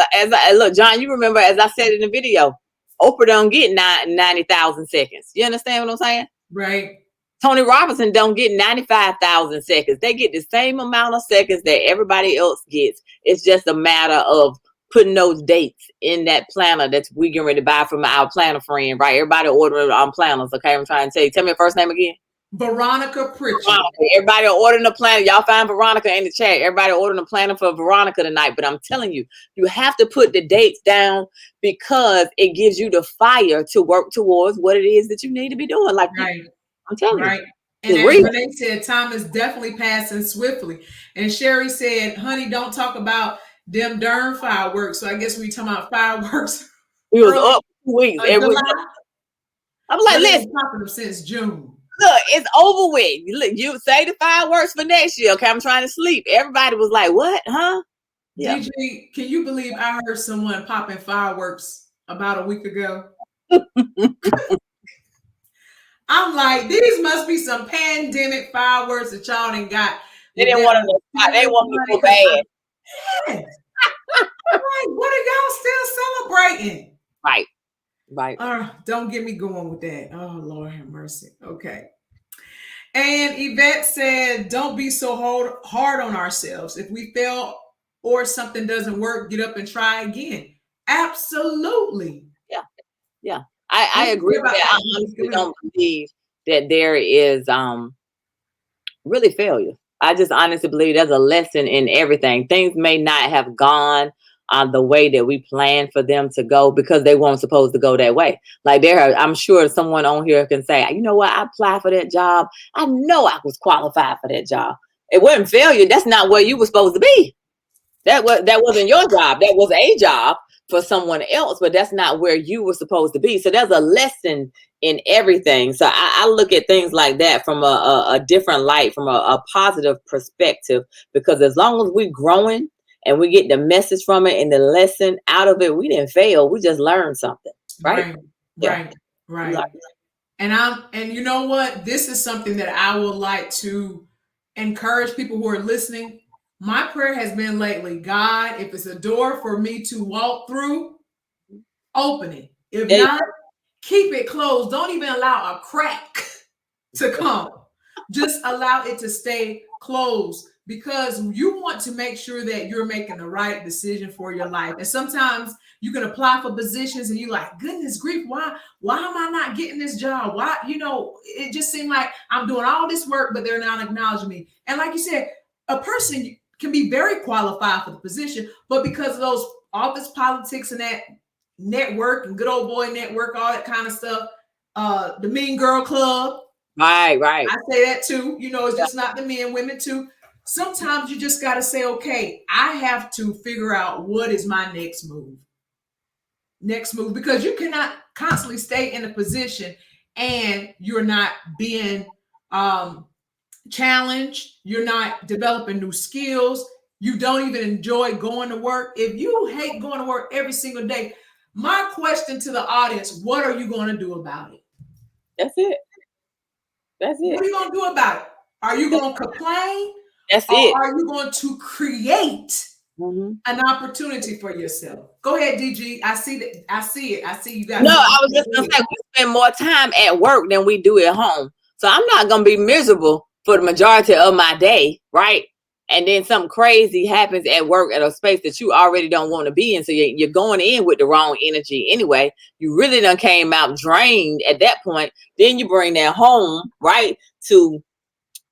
Look, John, you remember, as I said in the video, Oprah don't get 90,000 seconds. You understand what I'm saying? Right. Tony Robinson don't get 95,000 seconds. They get the same amount of seconds that everybody else gets. It's just a matter of putting those dates in that planner that we getting ready to buy from our planner friend, right? Everybody ordering on planners, okay? I'm trying to tell you. Tell me your first name again. Veronica Pritchard. Everybody ordering a planner. Y'all find Veronica in the chat. Everybody ordering a planner for Veronica tonight. But I'm telling you, you have to put the dates down because it gives you the fire to work towards what it is that you need to be doing. Like, right. I'm telling right. you. And as Renee said, time is definitely passing swiftly. And Sherry said, honey, don't talk about them darn fireworks. So I guess we talking about fireworks. We was up 2 weeks. I'm like, listen, talking them since June. Look, it's over with. Look, you say the fireworks for next year. Okay, I'm trying to sleep. Everybody was like, what? Huh? Yeah. DG, can you believe I heard someone popping fireworks about a week ago? I'm like, these must be some pandemic fireworks that y'all done got. They didn't want to. They want to go bad. Yes. Like, what are y'all still celebrating? Right. Don't get me going with that. Oh, Lord have mercy. Okay. And Yvette said, don't be so hard on ourselves. If we fail or something doesn't work, get up and try again. Absolutely. Yeah. I agree with that. I honestly don't believe that there is really failure. I just honestly believe there's a lesson in everything. Things may not have gone the way that we planned for them to go because they weren't supposed to go that way. Like I'm sure someone on here can say, you know what, I applied for that job. I know I was qualified for that job. It wasn't failure. That's not where you were supposed to be. That wasn't your job. That was a job for someone else, but that's not where you were supposed to be. So there's a lesson in everything. So I look at things like that from a different light, from a positive perspective, because as long as we're growing and we get the message from it and the lesson out of it, we didn't fail. We just learned something. Right. And you know what? This is something that I would like to encourage people who are listening. My prayer has been lately, God, if it's a door for me to walk through, open it. If not, keep it closed. Don't even allow a crack to come. Just allow it to stay closed, because you want to make sure that you're making the right decision for your life. And sometimes you can apply for positions and you're like, goodness grief, why am I not getting this job? Why, it just seemed like I'm doing all this work, but they're not acknowledging me. And like you said, a person can be very qualified for the position, but because of those office politics and that network and good old boy network, all that kind of stuff, the Mean Girl Club. Right. I say that too. It's just not the men, women too. Sometimes you just got to say, okay, I have to figure out what is my next move, because you cannot constantly stay in a position and you're not being challenged. You're not developing new skills. You don't even enjoy going to work. If you hate going to work every single day, my question to the audience, what are you going to do about it? That's it. What are you going to do about it? Are you going to complain? That's it. Or are you going to create an opportunity for yourself? Go ahead, DG. I see it. I see you guys. No, I was just going to say, we spend more time at work than we do at home. So I'm not going to be miserable for the majority of my day, right? And then something crazy happens at work at a space that you already don't want to be in. So you're going in with the wrong energy anyway. You really done came out drained at that point. Then you bring that home, right, to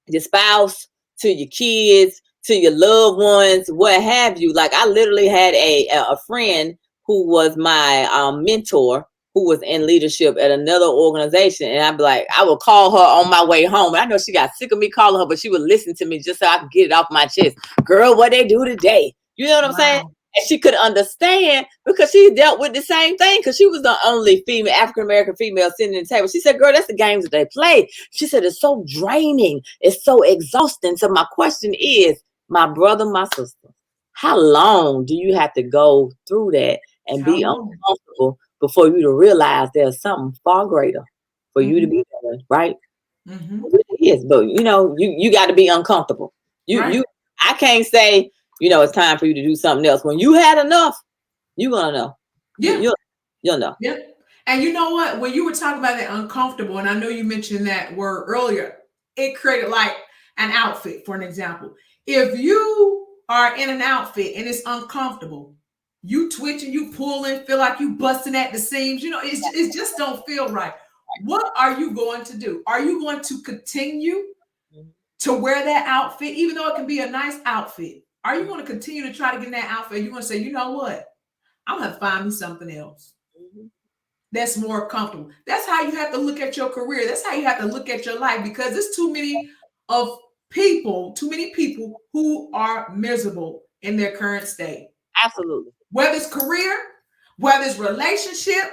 your spouse, to your kids, to your loved ones, what have you. Like, I literally had a friend who was my mentor, who was in leadership at another organization. And I'd be like, I would call her on my way home. I know she got sick of me calling her, but she would listen to me just so I could get it off my chest. Girl, what they do today? You know what I'm saying? And she could understand because she dealt with the same thing, because she was the only African-American female sitting at the table. She said, girl, that's the games that they play. She said, it's so draining. It's so exhausting. So my question is, my brother, my sister, how long do you have to go through that and be uncomfortable before you to realize there's something far greater for you to be doing, right? It is, but you got to be uncomfortable. I can't say, it's time for you to do something else. When you had enough, you're gonna know. Yeah, you'll know. Yeah, and you know what? When you were talking about that uncomfortable, and I know you mentioned that word earlier, it created like an outfit. For an example, if you are in an outfit and it's uncomfortable, you twitching, you pulling, feel like you busting at the seams. It just don't feel right. what are you going to do? Are you going to continue Mhm. to wear that outfit, even though it can be a nice outfit? Are you going to continue to try to get in that outfit? You're going to say, you know what? I'm going to find me something else Mhm. that's more comfortable. That's how you have to look at your career. That's how you have to look at your life, because there's too many people who are miserable in their current state. Absolutely. Whether it's career, whether it's relationship,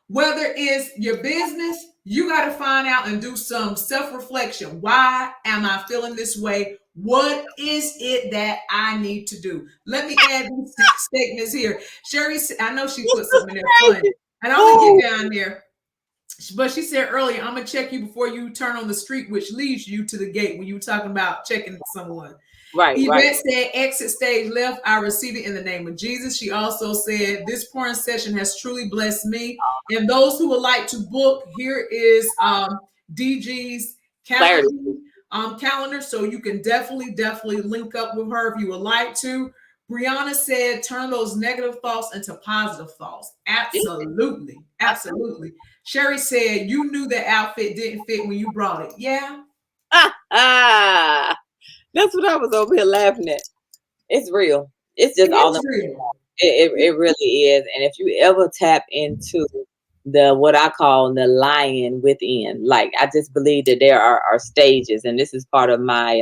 whether it's your business, you got to find out and do some self-reflection. Why am I feeling this way? What is it that I need to do? Let me add these statements here. Sherry, I know she put something in there funny, and I'm gonna Oh, get down there. But she said earlier, I'm gonna check you before you turn on the street, which leads you to the gate when you were talking about checking someone. right, right. Yvette said, exit stage left. I receive it in the name of Jesus. She also said, this porn session has truly blessed me. And those who would like to book, here is DG's Clarity. calendar. So you can definitely link up with her if you would like to. Brianna said, turn those negative thoughts into positive thoughts. Absolutely. Absolutely. Sherry said, you knew the outfit didn't fit when you brought it. Yeah. That's what I was over here laughing at. It's real. It's It just all is real. it really is. And if you ever tap into the what I call the lion within, like I just believe that there are stages, and this is part of my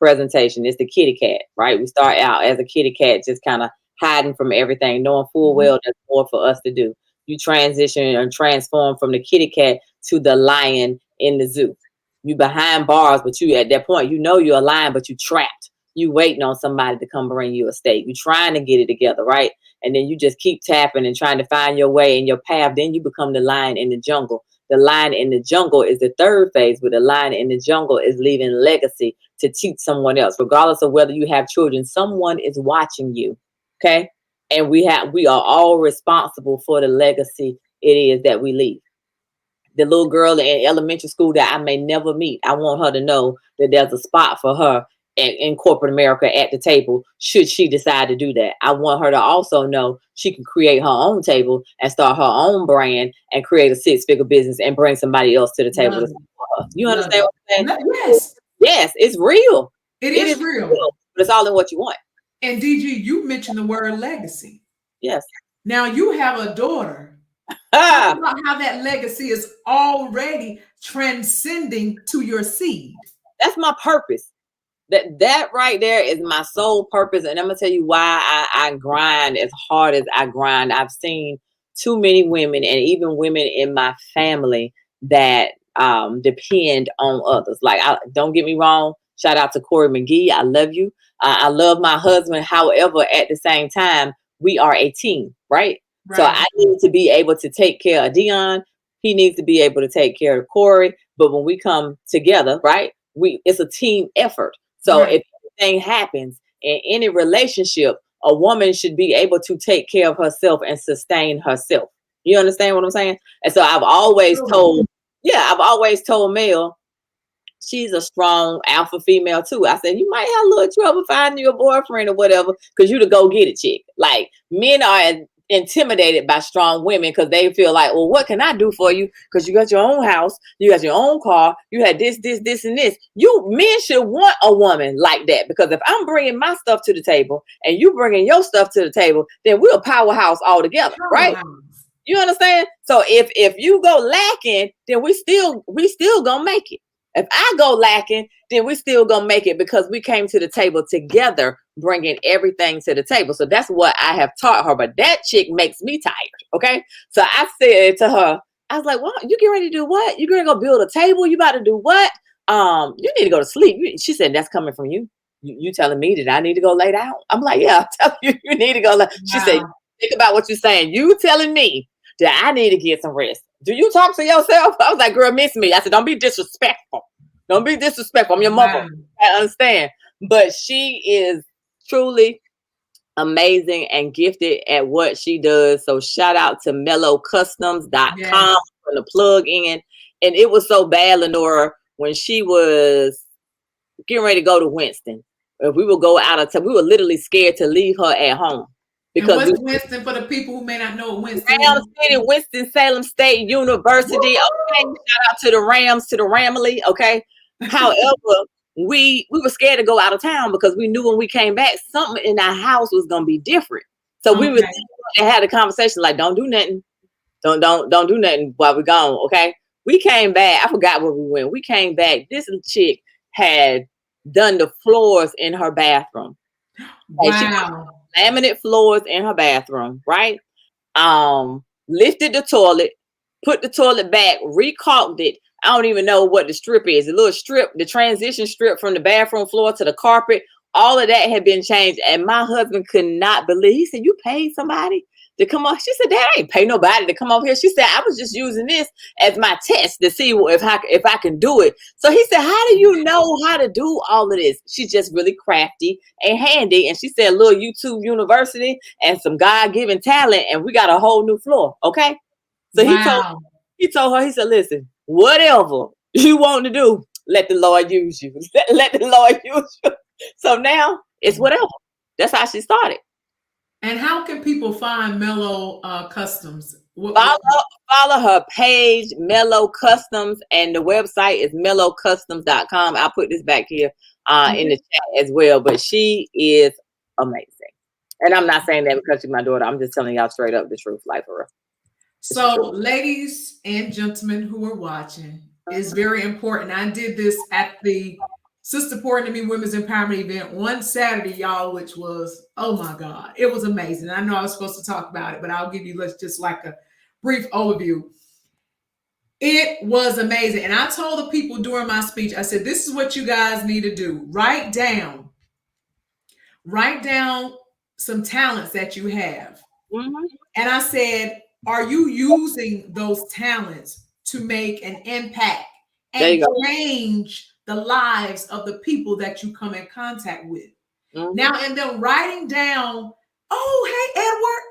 presentation. It's the kitty cat, right? We start out as a kitty cat, just kind of hiding from everything, knowing full well there's more for us to do. You transition and transform from the kitty cat to the lion in the zoo. You behind bars, but you at that point, you know you're a lion, but you trapped. You waiting on somebody to come bring you a steak. You trying to get it together, right? And then you just keep tapping and trying to find your way in your path. Then you become the lion in the jungle. The lion in the jungle is the third phase, but the lion in the jungle is leaving legacy to teach someone else. Regardless of whether you have children, someone is watching you. Okay. And we are all responsible for the legacy it is that we leave. The little girl in elementary school that I may never meet, I want her to know that there's a spot for her in corporate America at the table should she decide to do that. I want her to also know she can create her own table and start her own brand and create a six-figure business and bring somebody else to the table to Love it. support her. You Love understand it. what I'm saying? Yes, Yes, it's real. it It is is real. real, but it's all in what you want. And DG, you mentioned the word legacy. Yes. Now you have a daughter. Talk Ah, about how that legacy is already transcending to your seed. that's my purpose. That right there is my sole purpose, and I'm gonna tell you why I grind as hard as I grind. I've seen too many women, and even women in my family, that depend on others. Like, don't get me wrong, shout out to Corey McGee, I love you. I love my husband. However, at the same time, we are a team, right? So Right. I need to be able to take care of Dion. He needs to be able to take care of Corey. But when we come together, right, it's a team effort. So Right. if anything happens in any relationship, a woman should be able to take care of herself and sustain herself. You understand what I'm saying? And so I've always told Mel, she's a strong alpha female too. I said, you might have a little trouble finding you a boyfriend or whatever, because you the go get it chick. Like, men are intimidated by strong women because they feel like, well, what can I do for you? Because you got your own house, you got your own car, you had this, and this. You men should want a woman like that, because if I'm bringing my stuff to the table and you bringing your stuff to the table, then we're a powerhouse all together, right? Powerhouse. You understand? So if you go lacking, then we still gonna make it. If I go lacking, then we still gonna make it, because we came to the table together, bringing everything to the table. So that's what I have taught her. But that chick makes me tired. Okay, so I said to her, I was like, "Well, you get ready to do what? You gonna go build a table? You about to do what? You need to go to sleep." She said, "That's coming from you. You telling me that I need to go lay down?" I'm like, "Yeah, I'm telling you, you need to go lay." She said, Wow. "Think about what you're saying. You telling me that I need to get some rest. Do you talk to yourself?" I was like, "Girl, miss me." I said, "Don't be disrespectful. Don't be disrespectful. I'm your mother." Wow. I understand. But she is truly amazing and gifted at what she does. So shout out to mellowcustoms.com Yes. for the plug in. And it was so bad, Lenora, when she was getting ready to go to Winston. If we would go out of town, we were literally scared to leave her at home. And what's Winston for the people who may not know what Winston Ram is? City, Winston-Salem State University. Okay, shout out to the Rams, to the Ramily. Okay. However, we were scared to go out of town because we knew when we came back, something in our house was gonna be different. So we were and had a conversation like, don't do nothing. Don't do nothing while we're gone. Okay. We came back. I forgot where we went. We came back. This chick had done the floors in her bathroom. Wow. Laminate floors in her bathroom, right? Lifted the toilet, put the toilet back, recaulked it. I don't even know what the strip is. The little strip, the transition strip from the bathroom floor to the carpet, all of that had been changed. And my husband could not believe. He said, "You paid somebody to come on?" She said, "Dad, I ain't pay nobody to come over here." She said, "I was just using this as my test to see if I can do it." So he said, "How do you know how to do all of this?" She's just really crafty and handy. And she said, "A little YouTube University and some God-given talent, and we got a whole new floor." Okay. So he told her, he said, "Listen, whatever you want to do, let the Lord use you. Let the Lord use you." So now it's whatever. That's how she started. And how can people find Mellow Customs? Follow her page, Mellow Customs, and the website is mellowcustoms.com. I'll put this back here in the chat as well. But she is amazing. And I'm not saying that because she's my daughter. I'm just telling y'all straight up the truth, like for real. So, ladies and gentlemen who are watching, it's very important. I did this at the Sister Pouring to Me Women's Empowerment event one Saturday, y'all, which was, oh my God, it was amazing. I know I was supposed to talk about it, but I'll give you just like a brief overview. It was amazing. And I told the people during my speech, I said, this is what you guys need to do. Write down some talents that you have. And I said, are you using those talents to make an impact and change the lives of the people that you come in contact with? Now, and then writing down, oh, hey, Edward.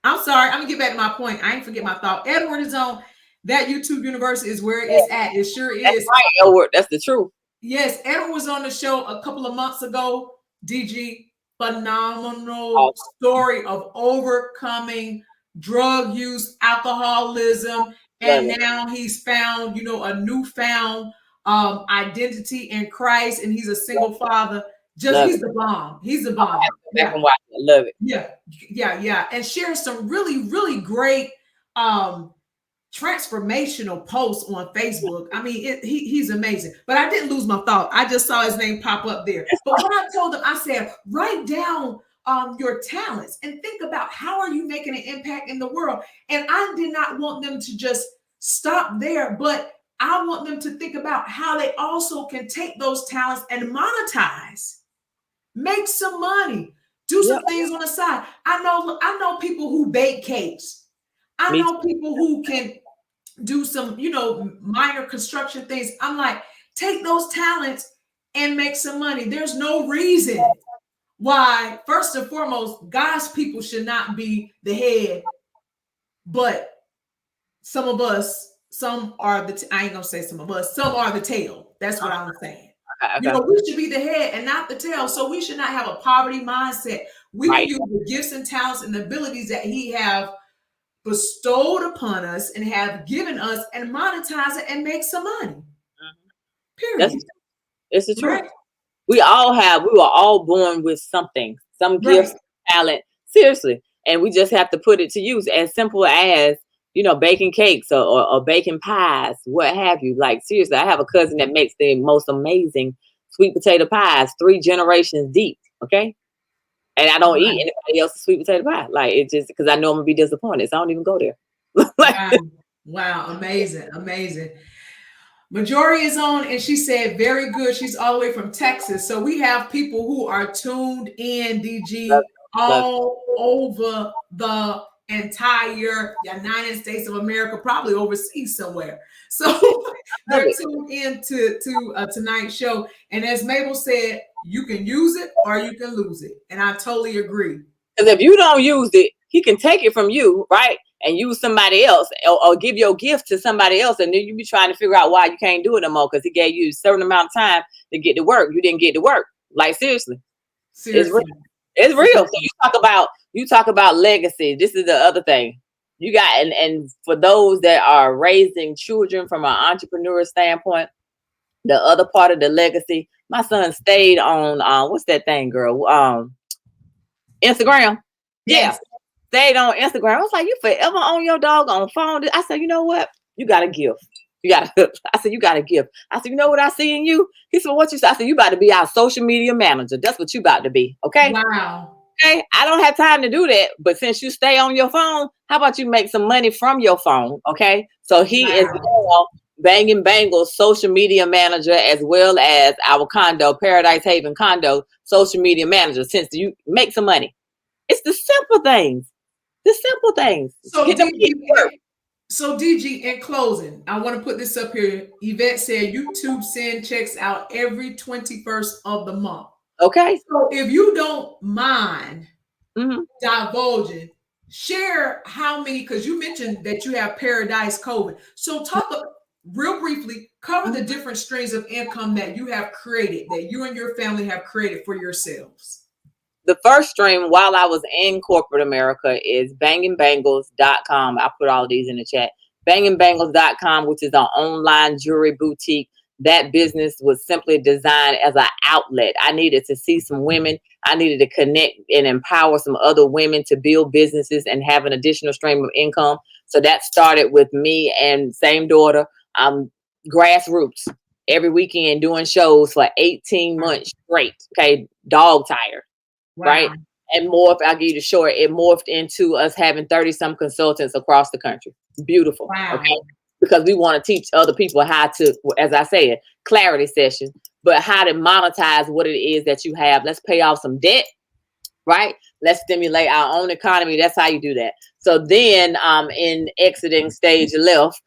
I'm sorry. I'm going to get back to my point. I ain't forget my thought. Edward is on that YouTube University is where it's at. It sure is. That's right, Edward. That's the truth. Yes. Edward was on the show a couple of months ago. DG, phenomenal story of overcoming drug use, alcoholism, and now he's found, a newfound identity in Christ, and he's a single father. He's the bomb. He's the bomb. Yeah. I love it. Yeah. And shares some really, really great transformational posts on Facebook. I mean, he's amazing. But I didn't lose my thought. I just saw his name pop up there. But what I told him, I said, write down your talents and think about how are you making an impact in the world. And I did not want them to just stop there, but I want them to think about how they also can take those talents and monetize, make some money, do some things on the side. I know people who bake cakes. I know people who can do some, minor construction things. I'm like, take those talents and make some money. There's no reason why, first and foremost, God's people should not be the head, but some of us, some are I ain't gonna say some of us, some are the tail. That's what I'm saying. Okay. We should be the head and not the tail. So we should not have a poverty mindset. We can use the gifts and talents and abilities that He have bestowed upon us and have given us and monetize it and make some money. Period. It's the truth. Right? We were all born with something, some gifts, talent, seriously. And we just have to put it to use, as simple as, baking cakes or baking pies, what have you. Like, seriously, I have a cousin that makes the most amazing sweet potato pies, 3 generations deep. Okay. And I don't eat anybody else's sweet potato pie. Like, it's just because I know I'm going to be disappointed. So I don't even go there. Wow. Amazing. Majority is on, and she said, very good. She's all the way from Texas. So we have people who are tuned in, DG, all over the entire United States of America, probably overseas somewhere. So they're tuned in to tonight's show. And as Mabel said, you can use it or you can lose it. And I totally agree. Because if you don't use it, He can take it from you, right? And use somebody else or give your gift to somebody else. And then you be trying to figure out why you can't do it no more because He gave you a certain amount of time to get to work. You didn't get to work. Like, seriously. Seriously. It's real. So you talk about legacy. This is the other thing. You got and for those that are raising children from an entrepreneur standpoint, the other part of the legacy, my son stayed on what's that thing, girl? Instagram. Yeah. Yes. Stayed on Instagram. I was like, you forever on your doggone phone. I said, you know what? You got a gift. You got to, I said, you got a gift. I said, you know what I see in you? He said, what you said? I said, you about to be our social media manager. That's what you about to be. Okay. Wow. Okay. I don't have time to do that. But since you stay on your phone, how about you make some money from your phone? Okay. So he is now Banging Bangles social media manager, as well as our condo, Paradise Haven condo, social media manager, since you make some money. It's the simple things. The simple things. So Get them DG, DG, in closing, I want to put this up here. Yvette said YouTube send checks out every 21st of the month. Okay. So if you don't mind Mm-hmm. divulging, share how many, because you mentioned that you have Paradise COVID. So talk real briefly, cover the different streams of income that you have created, that you and your family have created for yourselves. The first stream while I was in corporate America is bangingbangles.com. I put all of these in the chat. Bangingbangles.com, which is an online jewelry boutique. That business was simply designed as an outlet. I needed to see some women. I needed to connect and empower some other women to build businesses and have an additional stream of income. So that started with me and same daughter, grassroots, every weekend doing shows for 18 months straight. Okay, dog tired. Wow. Right? And morphed, I'll give you the short, it morphed into us having 30 some consultants across the country. Beautiful. Wow. Okay. Because we want to teach other people how to, as I said, clarity session, but how to monetize what it is that you have. Let's pay off some debt, right? Let's stimulate our own economy. That's how you do that. So then in exiting stage left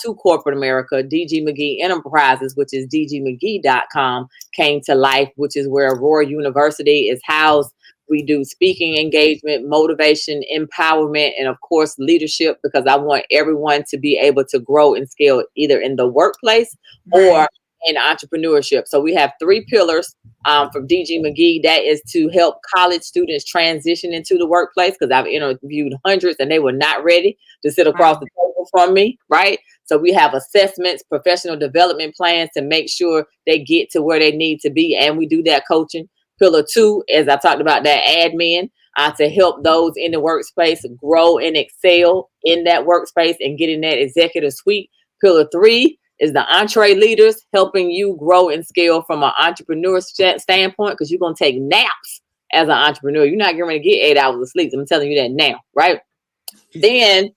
to corporate America, DG McGee Enterprises, which is dgmcgee.com, came to life, which is where Aurora University is housed. We do speaking engagement, motivation, empowerment, and of course, leadership, because I want everyone to be able to grow and scale either in the workplace or in entrepreneurship. So we have 3 pillars from DG McGee. That is to help college students transition into the workplace, because I've interviewed hundreds and they were not ready to sit across the table from me, right? So we have assessments, professional development plans to make sure they get to where they need to be. And we do that coaching. Pillar 2, as I talked about, that admin to help those in the workspace grow and excel in that workspace and get in that executive suite. Pillar 3 is the entree leaders, helping you grow and scale from an entrepreneur standpoint, because you're going to take naps as an entrepreneur. You're not going to get 8 hours of sleep. I'm telling you that now, right? Then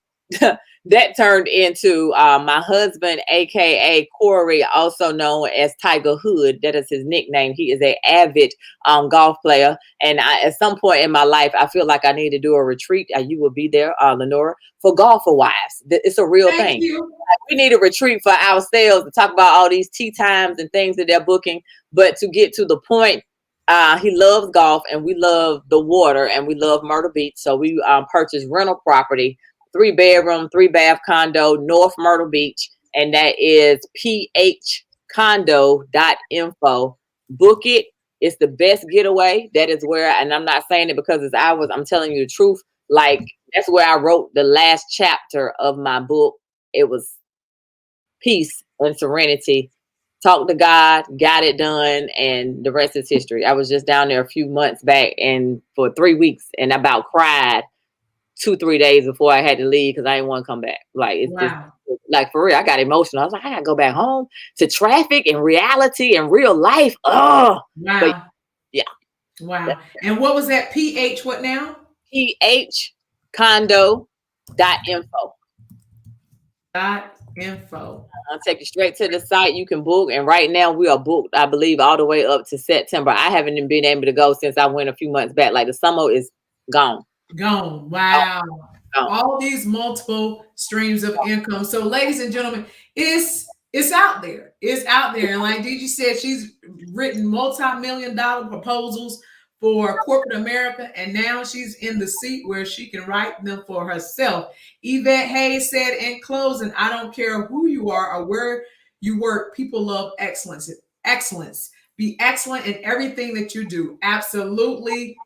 that turned into my husband, aka Corey, also known as Tiger Hood. That is his nickname. He is an avid golf player. And at some point in my life, I feel like I need to do a retreat. You will be there, Lenora, for golfer wives. It's a real thing. We need a retreat for ourselves to talk about all these tea times and things that they're booking. But to get to the point, he loves golf and we love the water and we love Myrtle Beach. So we purchased rental property, 3-bedroom, 3-bath condo, North Myrtle Beach. And that is phcondo.info. Book it. It's the best getaway. That is where, and I'm not saying it because it's ours. I'm telling you the truth. Like, that's where I wrote the last chapter of my book. It was peace and serenity. Talked to God, got it done, and the rest is history. I was just down there a few months back and for 3 weeks and about cried 2-3 days before I had to leave because I didn't want to come back. Like, it's just like, for real, I got emotional. I was like, I gotta go back home to traffic and reality and real life. Oh, wow. But, yeah. Wow. And what was that? PH what now? phcondo.info. .info. I'll take you straight to the site. You can book. And right now we are booked, I believe, all the way up to September. I haven't even been able to go since I went a few months back. Like, the summer is gone. Gone. Wow. All these multiple streams of income. So, ladies and gentlemen, it's out there. It's out there. And like DG said, she's written multi-million-dollar proposals for corporate America, and now she's in the seat where she can write them for herself. Yvette Hayes said in closing, I don't care who you are or where you work, people love excellence. Excellence. Be excellent in everything that you do. Absolutely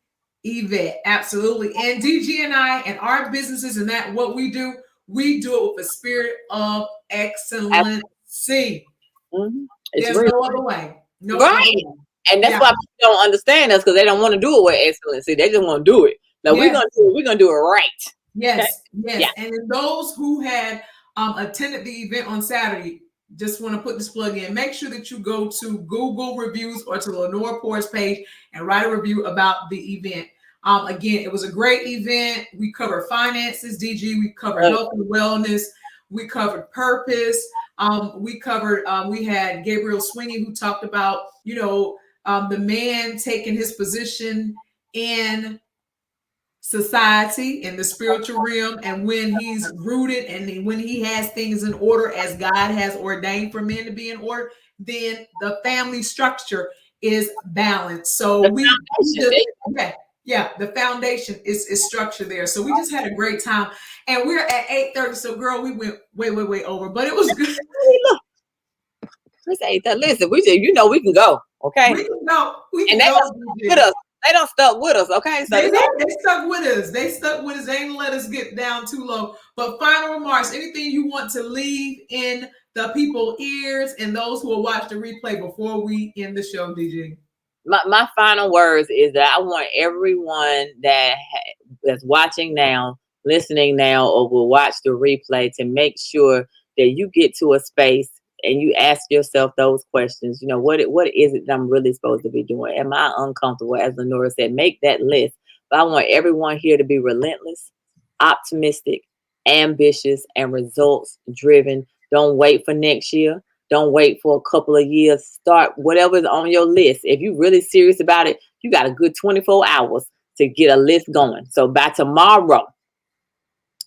Yvette, absolutely. And DG and I and our businesses and that what we do it with a spirit of excellency. It's There's real. no other way. No Right. other way. And that's why people don't understand us, because they don't want to do it with excellency. They just want to do it. Like we're gonna do it right. Yes, okay? yes. And those who had attended the event on Saturday, just want to put this plug in. Make sure that you go to Google reviews or to Lenore Poor's page and write a review about the event. Again, it was a great event. We covered finances, DG. We covered health and wellness. We covered purpose. We had Gabriel Sweeney, who talked about, the man taking his position in society, in the spiritual realm, and when he's rooted and when he has things in order as God has ordained for men to be in order, then the family structure is balanced. So the foundation is structured there. So we just had a great time, and we're at 8:30. So girl, we went way over, but it was good. Listen, we said, we can go. Okay. We can go. And they don't with us. They don't stuck with us. Okay. So they stuck with us. They stuck with us. They ain't let us get down too low. But final remarks, anything you want to leave in the people's ears and those who will watch the replay before we end the show, DG? My final words is that I want everyone that's watching now, listening now, or will watch the replay to make sure that you get to a space and you ask yourself those questions. What is it that I'm really supposed to be doing? Am I uncomfortable? As Lenora said, make that list. But I want everyone here to be relentless, optimistic, ambitious, and results driven. Don't wait for next year. Don't wait for a couple of years. Start whatever's on your list. If you're really serious about it, you got a good 24 hours to get a list going. So by tomorrow,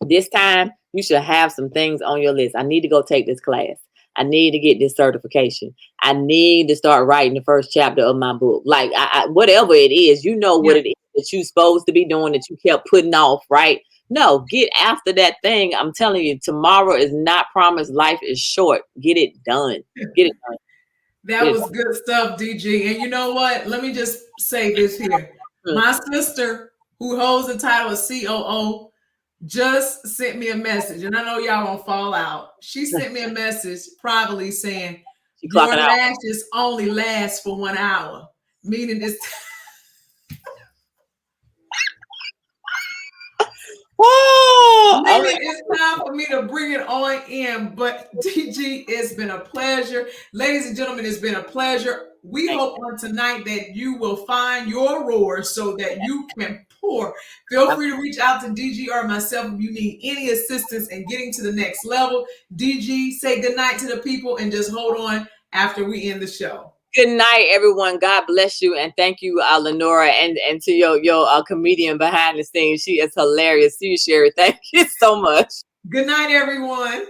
this time, you should have some things on your list. I need to go take this class. I need to get this certification. I need to start writing the first chapter of my book. Like whatever it is, what it is that you're supposed to be doing that you kept putting off, right? No, get after that thing. I'm telling you, tomorrow is not promised. Life is short. Get it done. Get it done. That was good stuff, DG. And you know what? Let me just say this here. My sister, who holds the title of COO, just sent me a message, and I know y'all won't fall out. She sent me a message privately saying, your lashes only last for 1 hour, meaning it's maybe it's time for me to bring it on in. But DG, it's been a pleasure. Ladies and gentlemen, it's been a pleasure. We hope on tonight that you will find your roar so that you can pour. Feel free to reach out to DG or myself if you need any assistance in getting to the next level. DG, say good night to the people and just hold on after we end the show. Good night, everyone. God bless you. And thank you, Lenora, and to your comedian behind the scenes. She is hilarious. See you, Sherry. Thank you so much. Good night, everyone.